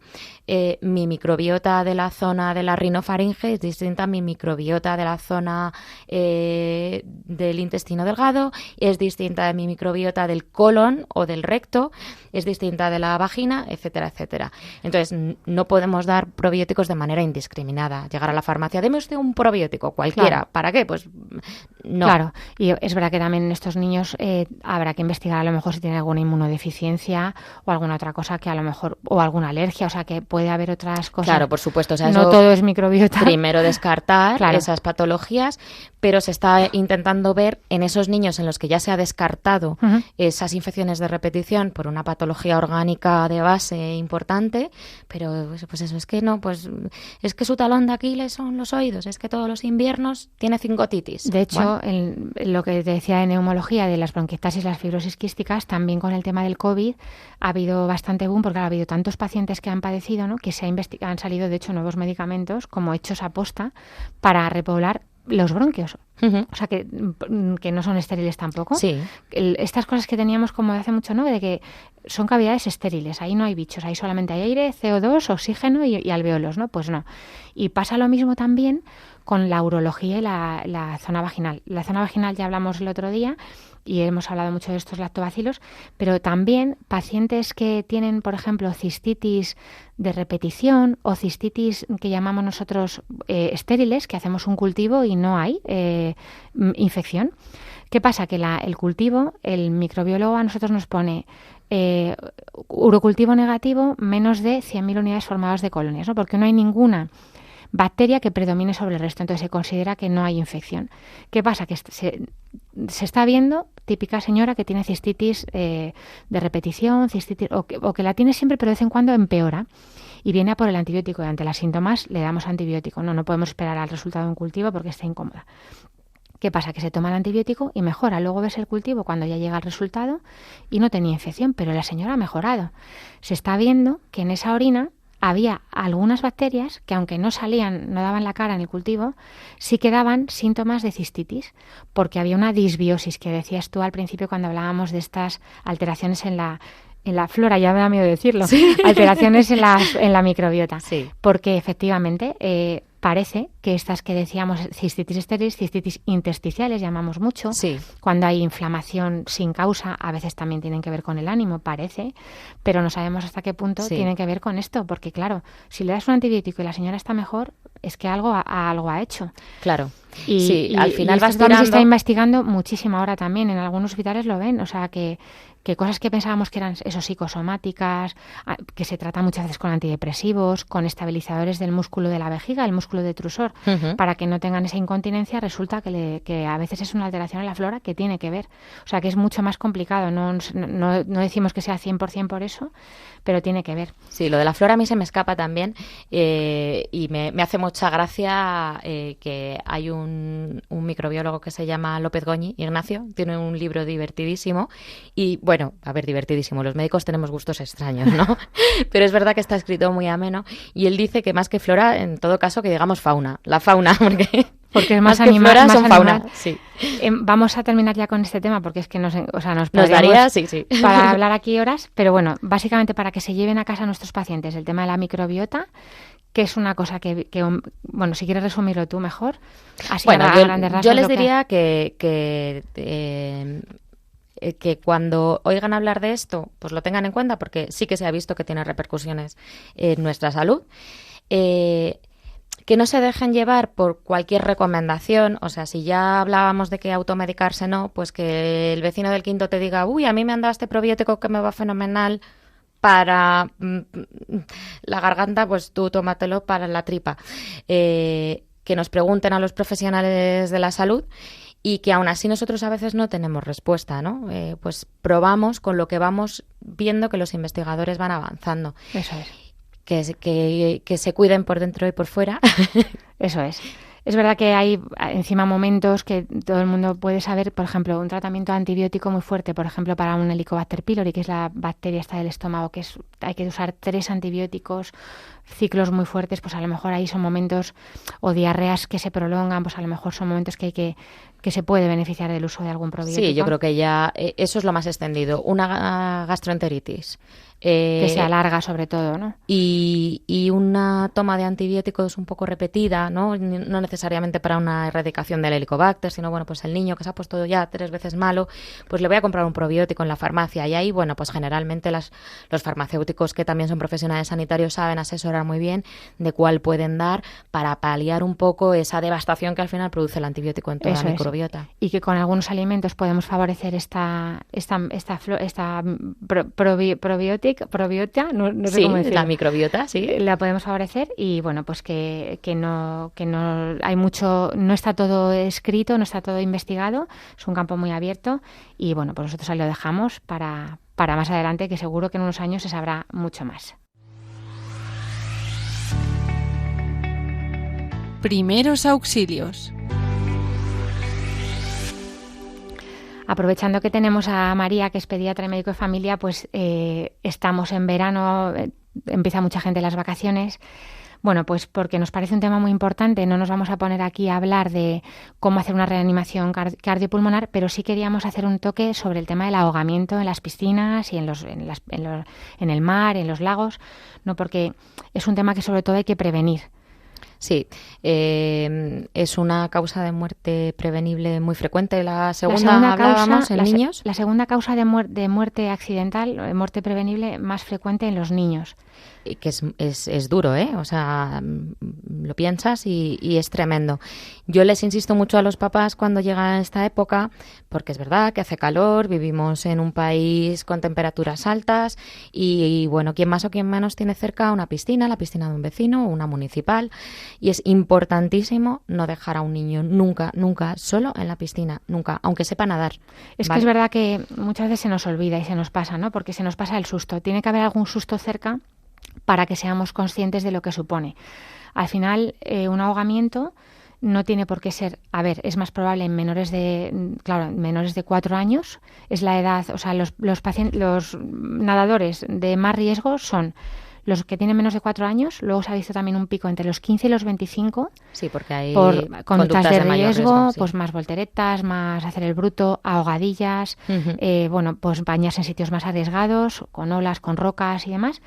mi microbiota de la zona de la rinofaringe es distinta a mi microbiota de la zona del intestino delgado, es distinta de mi microbiota del colon o del recto, es distinta de la vagina, etcétera, etcétera. Entonces, no podemos dar probióticos de manera indiscriminada. Llegar a la farmacia, deme usted un probiótico, cualquiera. Claro. ¿Para qué? Pues no. Claro, y es verdad que también en estos niños habrá que investigar a lo mejor si tienen alguna inmunodeficiencia o alguna otra cosa que a lo mejor, o alguna alergia, o sea que puede haber otras cosas. Claro, por supuesto. O sea, no todo es microbiota. Primero descartar esas patologías, pero se está intentando ver en esos niños en los que ya se ha descartado esas infecciones de repetición por una patología orgánica de base importante, pero pues eso, es que no, pues es que su talón de Aquiles son los oídos, es que todos los inviernos tiene cingotitis. De hecho, lo que te decía de neumología, de las bronquiectasis y las fibrosis quísticas, también con el tema del COVID ha habido bastante boom, porque ha habido tantos pacientes que han padecido, ¿no?, que han salido de hecho nuevos medicamentos como hechos a posta para repoblar los bronquios. O sea, que no son estériles tampoco. Sí. Estas cosas que teníamos como de hace mucho, ¿no?, de que son cavidades estériles, ahí no hay bichos, ahí solamente hay aire, CO2, oxígeno y alvéolos, ¿no? Pues no. Y pasa lo mismo también con la urología y la zona vaginal. La zona vaginal ya hablamos el otro día y hemos hablado mucho de estos lactobacilos, pero también pacientes que tienen, por ejemplo, cistitis de repetición o cistitis que llamamos nosotros estériles, que hacemos un cultivo y no hay infección. ¿Qué pasa? Que el cultivo, el microbiólogo a nosotros nos pone urocultivo negativo menos de 100.000 unidades formadas de colonias, ¿no? Porque no hay ninguna bacteria que predomine sobre el resto, entonces se considera que no hay infección. ¿Qué pasa? Que se está viendo típica señora que tiene cistitis de repetición, cistitis, o que la tiene siempre pero de vez en cuando empeora y viene a por el antibiótico, y ante los síntomas le damos antibiótico. No podemos esperar al resultado de un cultivo porque está incómoda. ¿Qué pasa? Que se toma el antibiótico y mejora. Luego ves el cultivo cuando ya llega el resultado y no tenía infección, pero la señora ha mejorado. Se está viendo que en esa orina había algunas bacterias que, aunque no salían, no daban la cara en el cultivo, sí que daban síntomas de cistitis, porque había una disbiosis, que decías tú al principio cuando hablábamos de estas alteraciones en en la flora, ya me da miedo decirlo, sí. Alteraciones en la microbiota, sí. Porque efectivamente parece que estas que decíamos, cistitis estériles, cistitis intersticiales, llamamos mucho, sí. Cuando hay inflamación sin causa, a veces también tienen que ver con el ánimo, parece, pero no sabemos hasta qué punto tienen que ver con esto, porque claro, si le das un antibiótico y la señora está mejor, es que algo ha hecho. Claro. Y al final vas tirando... se está investigando muchísimo ahora también, en algunos hospitales lo ven, o sea que cosas que pensábamos que eran psicosomáticas, que se trata muchas veces con antidepresivos, con estabilizadores del músculo de la vejiga, el músculo detrusor, para que no tengan esa incontinencia, resulta que a veces es una alteración en la flora que tiene que ver. O sea que es mucho más complicado, no decimos que sea 100% por eso, pero tiene que ver. Sí, lo de la flora a mí se me escapa también y me hace mucha gracia que hay un microbiólogo que se llama López Goñi, Ignacio, tiene un libro divertidísimo y bueno, a ver, divertidísimo, los médicos tenemos gustos extraños, ¿no? Pero es verdad que está escrito muy ameno y él dice que más que flora, en todo caso, que digamos fauna, la fauna, porque es más animal, flora más son animal. Fauna, sí. Vamos a terminar ya con este tema porque es que nos daría, sí. para hablar aquí horas, pero bueno, básicamente para que se lleven a casa nuestros pacientes el tema de la microbiota, que es una cosa que bueno, si quieres resumirlo tú mejor. Así bueno, a grandes rasgos, yo les diría que cuando oigan hablar de esto, pues lo tengan en cuenta porque sí que se ha visto que tiene repercusiones en nuestra salud. Que no se dejen llevar por cualquier recomendación, o sea, si ya hablábamos de que automedicarse no, pues que el vecino del quinto te diga, uy, a mí me han dado este probiótico que me va fenomenal para la garganta, pues tú tómatelo para la tripa. Que nos pregunten a los profesionales de la salud y que aún así nosotros a veces no tenemos respuesta, ¿no? Pues probamos con lo que vamos viendo que los investigadores van avanzando. Eso es. Que se cuiden por dentro y por fuera. Eso es. Es verdad que hay encima momentos que todo el mundo puede saber, por ejemplo, un tratamiento antibiótico muy fuerte, por ejemplo, para un Helicobacter pylori, que es la bacteria esta del estómago, hay que usar 3 antibióticos, ciclos muy fuertes, pues a lo mejor ahí son momentos, o diarreas que se prolongan, pues a lo mejor son momentos que se puede beneficiar del uso de algún probiótico. Sí, yo creo que ya eso es lo más extendido. Una gastroenteritis. Que se alarga sobre todo, ¿no? Y una toma de antibióticos un poco repetida, ¿no? No necesariamente para una erradicación del Helicobacter, sino, bueno, pues el niño que se ha puesto ya 3 veces malo, pues le voy a comprar un probiótico en la farmacia. Y ahí, bueno, pues generalmente los farmacéuticos que también son profesionales sanitarios saben asesorar muy bien de cuál pueden dar para paliar un poco esa devastación que al final produce el antibiótico en toda la microbiota. Y que con algunos alimentos podemos favorecer esta probiota, no sé cómo decirlo. La microbiota, sí. La podemos favorecer y bueno, pues que no hay mucho, no está todo escrito, no está todo investigado, es un campo muy abierto y bueno, pues nosotros ahí lo dejamos para más adelante, que seguro que en unos años se sabrá mucho más. Primeros auxilios. Aprovechando que tenemos a María, que es pediatra y médico de familia, pues estamos en verano, empieza mucha gente las vacaciones. Bueno, pues porque nos parece un tema muy importante, no nos vamos a poner aquí a hablar de cómo hacer una reanimación cardiopulmonar, pero sí queríamos hacer un toque sobre el tema del ahogamiento en las piscinas y en el mar, en los lagos, no, porque es un tema que sobre todo hay que prevenir. Sí, es una causa de muerte prevenible muy frecuente. La segunda hablábamos en niños. La segunda causa de muerte accidental, muerte prevenible más frecuente en los niños. Y que es duro, ¿eh? O sea, lo piensas y es tremendo. Yo les insisto mucho a los papás cuando llega esta época, porque es verdad que hace calor, vivimos en un país con temperaturas altas y bueno, quien más o quien menos tiene cerca una piscina, la piscina de un vecino o una municipal, y es importantísimo no dejar a un niño nunca solo en la piscina, nunca, aunque sepa nadar. Es que es verdad que muchas veces se nos olvida y se nos pasa, ¿no? Porque se nos pasa el susto. Tiene que haber algún susto cerca para que seamos conscientes de lo que supone. Al final, un ahogamiento no tiene por qué ser, es más probable en menores de 4 años, es la edad, o sea, los nadadores de más riesgo son Los que tienen menos de 4 años, luego se ha visto también un pico entre los 15 y los 25. Sí, porque hay por conductas de riesgo, sí. Pues más volteretas, más hacer el bruto, ahogadillas, pues bañarse en sitios más arriesgados, con olas, con rocas y demás.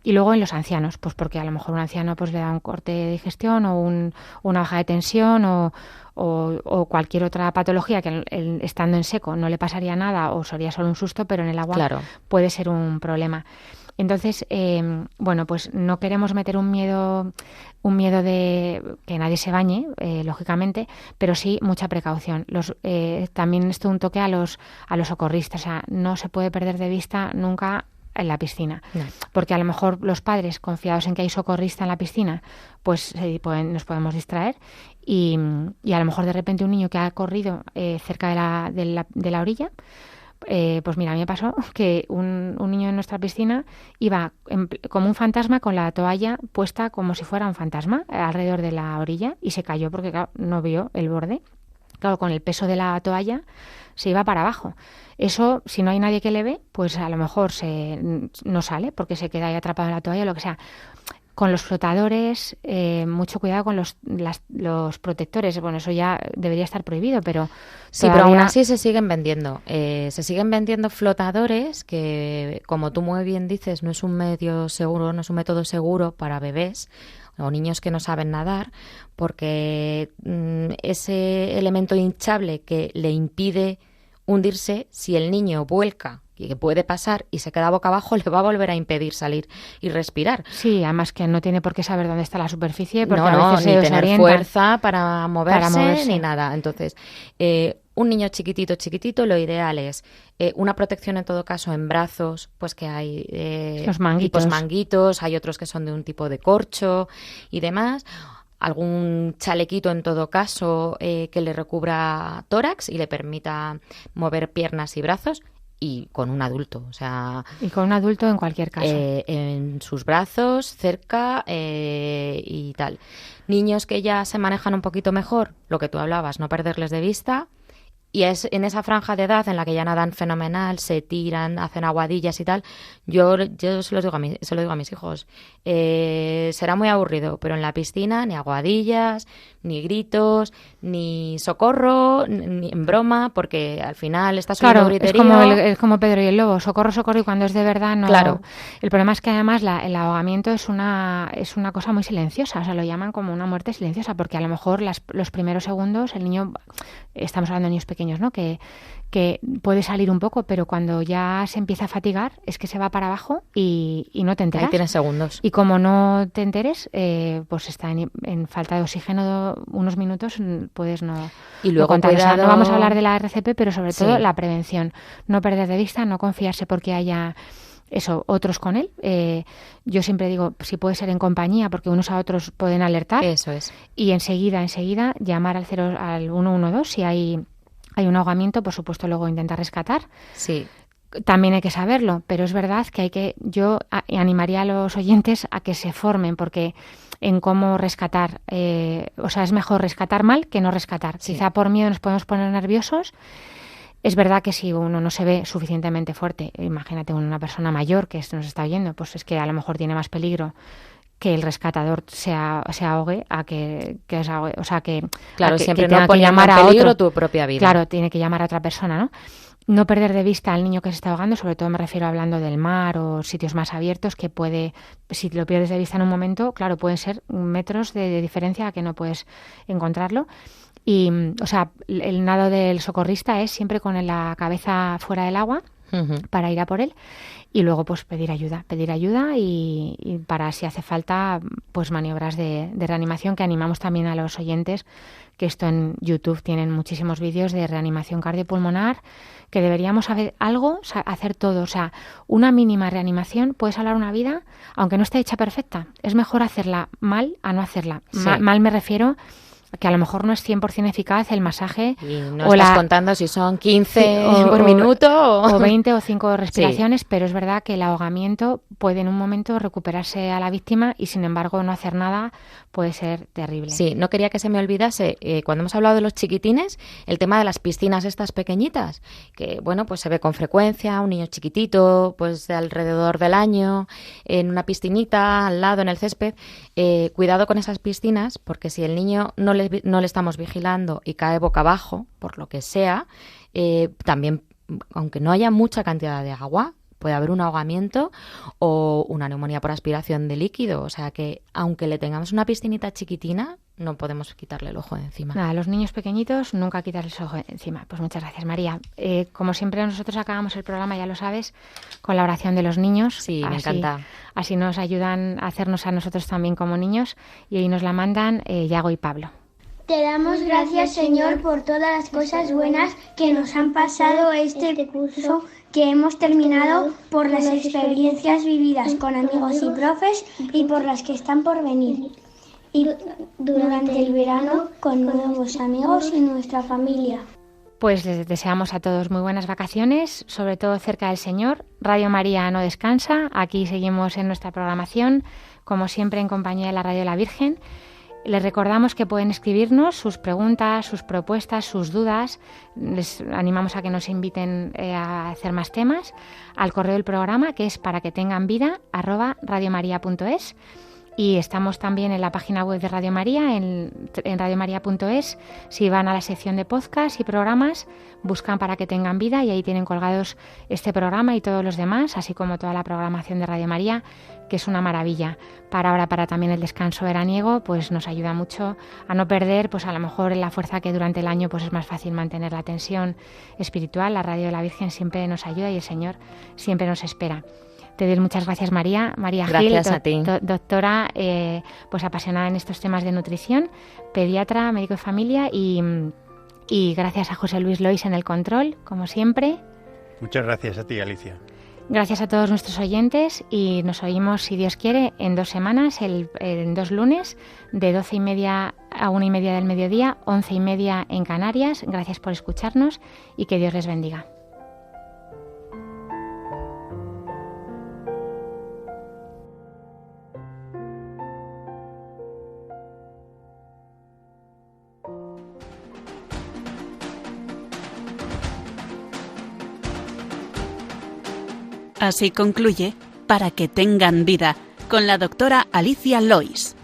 Y luego en los ancianos, pues porque a lo mejor un anciano pues le da un corte de digestión o una baja de tensión o cualquier otra patología que estando en seco no le pasaría nada o sería solo un susto, pero en el agua puede ser un problema. Entonces, pues no queremos meter un miedo de que nadie se bañe, lógicamente, pero sí mucha precaución. También esto un toque a los socorristas, o sea, no se puede perder de vista nunca en la piscina, porque a lo mejor los padres confiados en que hay socorrista en la piscina, pues nos podemos distraer y a lo mejor de repente un niño que ha corrido cerca de la orilla, pues mira, a mí me pasó que un niño en nuestra piscina iba como un fantasma con la toalla puesta como si fuera un fantasma alrededor de la orilla y se cayó porque claro, no vio el borde. Claro, con el peso de la toalla se iba para abajo. Eso, si no hay nadie que le ve, pues a lo mejor no sale porque se queda ahí atrapado en la toalla o lo que sea. Con los flotadores, mucho cuidado con los protectores. Bueno, eso ya debería estar prohibido, pero sí, pero aún así se siguen vendiendo. Se siguen vendiendo flotadores que, como tú muy bien dices, no es un medio seguro, no es un método seguro para bebés o niños que no saben nadar, porque ese elemento hinchable que le impide hundirse, si el niño vuelca, y que puede pasar, y se queda boca abajo, le va a volver a impedir salir y respirar. Sí, además que no tiene por qué saber dónde está la superficie, porque a veces ni se tener fuerza para moverse ni nada. Entonces, un niño chiquitito, lo ideal es una protección en todo caso en brazos, pues que hay los manguitos. Tipos manguitos, hay otros que son de un tipo de corcho y demás. Algún chalequito en todo caso que le recubra tórax y le permita mover piernas y brazos. Y con un adulto, o sea... Y con un adulto en cualquier caso. En sus brazos, cerca y tal. Niños que ya se manejan un poquito mejor, lo que tú hablabas, no perderles de vista. Y es en esa franja de edad en la que ya nadan fenomenal, se tiran, hacen aguadillas y tal. Yo se lo digo a mis hijos. Será muy aburrido, pero en la piscina ni aguadillas, ni gritos, ni socorro, ni en broma, porque al final estás subiendo griterío. Es como Pedro y el Lobo, socorro, y cuando es de verdad no. Claro. El problema es que además el ahogamiento es una cosa muy silenciosa, o sea, lo llaman como una muerte silenciosa, porque a lo mejor los primeros segundos el niño, estamos hablando de niños pequeños, ¿no? Que puede salir un poco, pero cuando ya se empieza a fatigar es que se va para abajo y no te enteras. Ahí tienes segundos. Y como no te enteres, pues está en falta de oxígeno unos minutos, puedes no. Y luego no cuidado... no vamos a hablar de la RCP, pero sobre todo la prevención. No perder de vista, no confiarse porque haya otros con él. Yo siempre digo, si puede ser en compañía, porque unos a otros pueden alertar. Eso es. Y enseguida llamar al 112 si hay un ahogamiento, por supuesto, luego intentar rescatar. Sí. También hay que saberlo, pero es verdad que yo animaría a los oyentes a que se formen, porque en cómo rescatar, es mejor rescatar mal que no rescatar. Sí. Quizá por miedo nos podemos poner nerviosos. Es verdad que si uno no se ve suficientemente fuerte, imagínate una persona mayor que nos está oyendo, pues es que a lo mejor tiene más peligro que el rescatador se ahogue a que se ahogue, o sea que claro, siempre tenga no poniendo en peligro tu propia vida. Claro, tiene que llamar a otra persona, ¿no? No perder de vista al niño que se está ahogando, sobre todo me refiero hablando del mar o sitios más abiertos, que si lo pierdes de vista en un momento, claro, pueden ser metros de diferencia a que no puedes encontrarlo. Y, el nado del socorrista es siempre con la cabeza fuera del agua para ir a por él. Y luego pues pedir ayuda y para si hace falta pues maniobras de reanimación, que animamos también a los oyentes, que esto en YouTube tienen muchísimos vídeos de reanimación cardiopulmonar, que deberíamos hacer todo, o sea, una mínima reanimación puede salvar una vida, aunque no esté hecha perfecta. Es mejor hacerla mal a no hacerla. Sí. Mal me refiero que a lo mejor no es 100% eficaz el masaje. Y no estás contando si son 15 por minuto o 20 o 5 respiraciones, pero es verdad que el ahogamiento puede en un momento recuperarse a la víctima y sin embargo no hacer nada puede ser terrible. Sí, no quería que se me olvidase, cuando hemos hablado de los chiquitines, el tema de las piscinas estas pequeñitas, que bueno, pues se ve con frecuencia, un niño chiquitito, pues de alrededor del año, en una piscinita, al lado, en el césped. Cuidado con esas piscinas, porque si el niño no le estamos vigilando y cae boca abajo, por lo que sea, también, aunque no haya mucha cantidad de agua, puede haber un ahogamiento o una neumonía por aspiración de líquido. O sea que, aunque le tengamos una piscinita chiquitina, no podemos quitarle el ojo de encima. Nada, a los niños pequeñitos nunca quitarles el ojo de encima. Pues muchas gracias, María. Como siempre, nosotros acabamos el programa, ya lo sabes, con la oración de los niños. Sí, me encanta. Así nos ayudan a hacernos a nosotros también como niños. Y hoy nos la mandan Yago y Pablo. Te damos gracias, Señor, por todas las cosas buenas que nos han pasado este curso que hemos terminado, por las experiencias vividas con amigos y profes y por las que están por venir. Y durante el verano con nuevos amigos y nuestra familia. Pues les deseamos a todos muy buenas vacaciones, sobre todo cerca del Señor. Radio María no descansa, aquí seguimos en nuestra programación, como siempre en compañía de la Radio de la Virgen. Les recordamos que pueden escribirnos sus preguntas, sus propuestas, sus dudas. Les animamos a que nos inviten a hacer más temas al correo del programa, que es paraquetengandvida@radiomaria.es. Y estamos también en la página web de Radio María, en radiomaria.es. Si van a la sección de podcast y programas, buscan Para que tengan vida y ahí tienen colgados este programa y todos los demás, así como toda la programación de Radio María, que es una maravilla. Para también el descanso veraniego, pues nos ayuda mucho a no perder, pues a lo mejor la fuerza que durante el año pues es más fácil mantener la tensión espiritual. La Radio de la Virgen siempre nos ayuda y el Señor siempre nos espera. Te doy muchas gracias, María. María Gil, gracias a ti. Doctora, pues apasionada en estos temas de nutrición, pediatra, médico de familia y gracias a José Luis Lois en el control, como siempre. Muchas gracias a ti, Alicia. Gracias a todos nuestros oyentes y nos oímos, si Dios quiere, en 2 semanas, en 2 lunes, de 12:30 a 1:30 del mediodía, 11:30 en Canarias. Gracias por escucharnos y que Dios les bendiga. Así concluye Para que tengan vida, con la doctora Alicia Lois.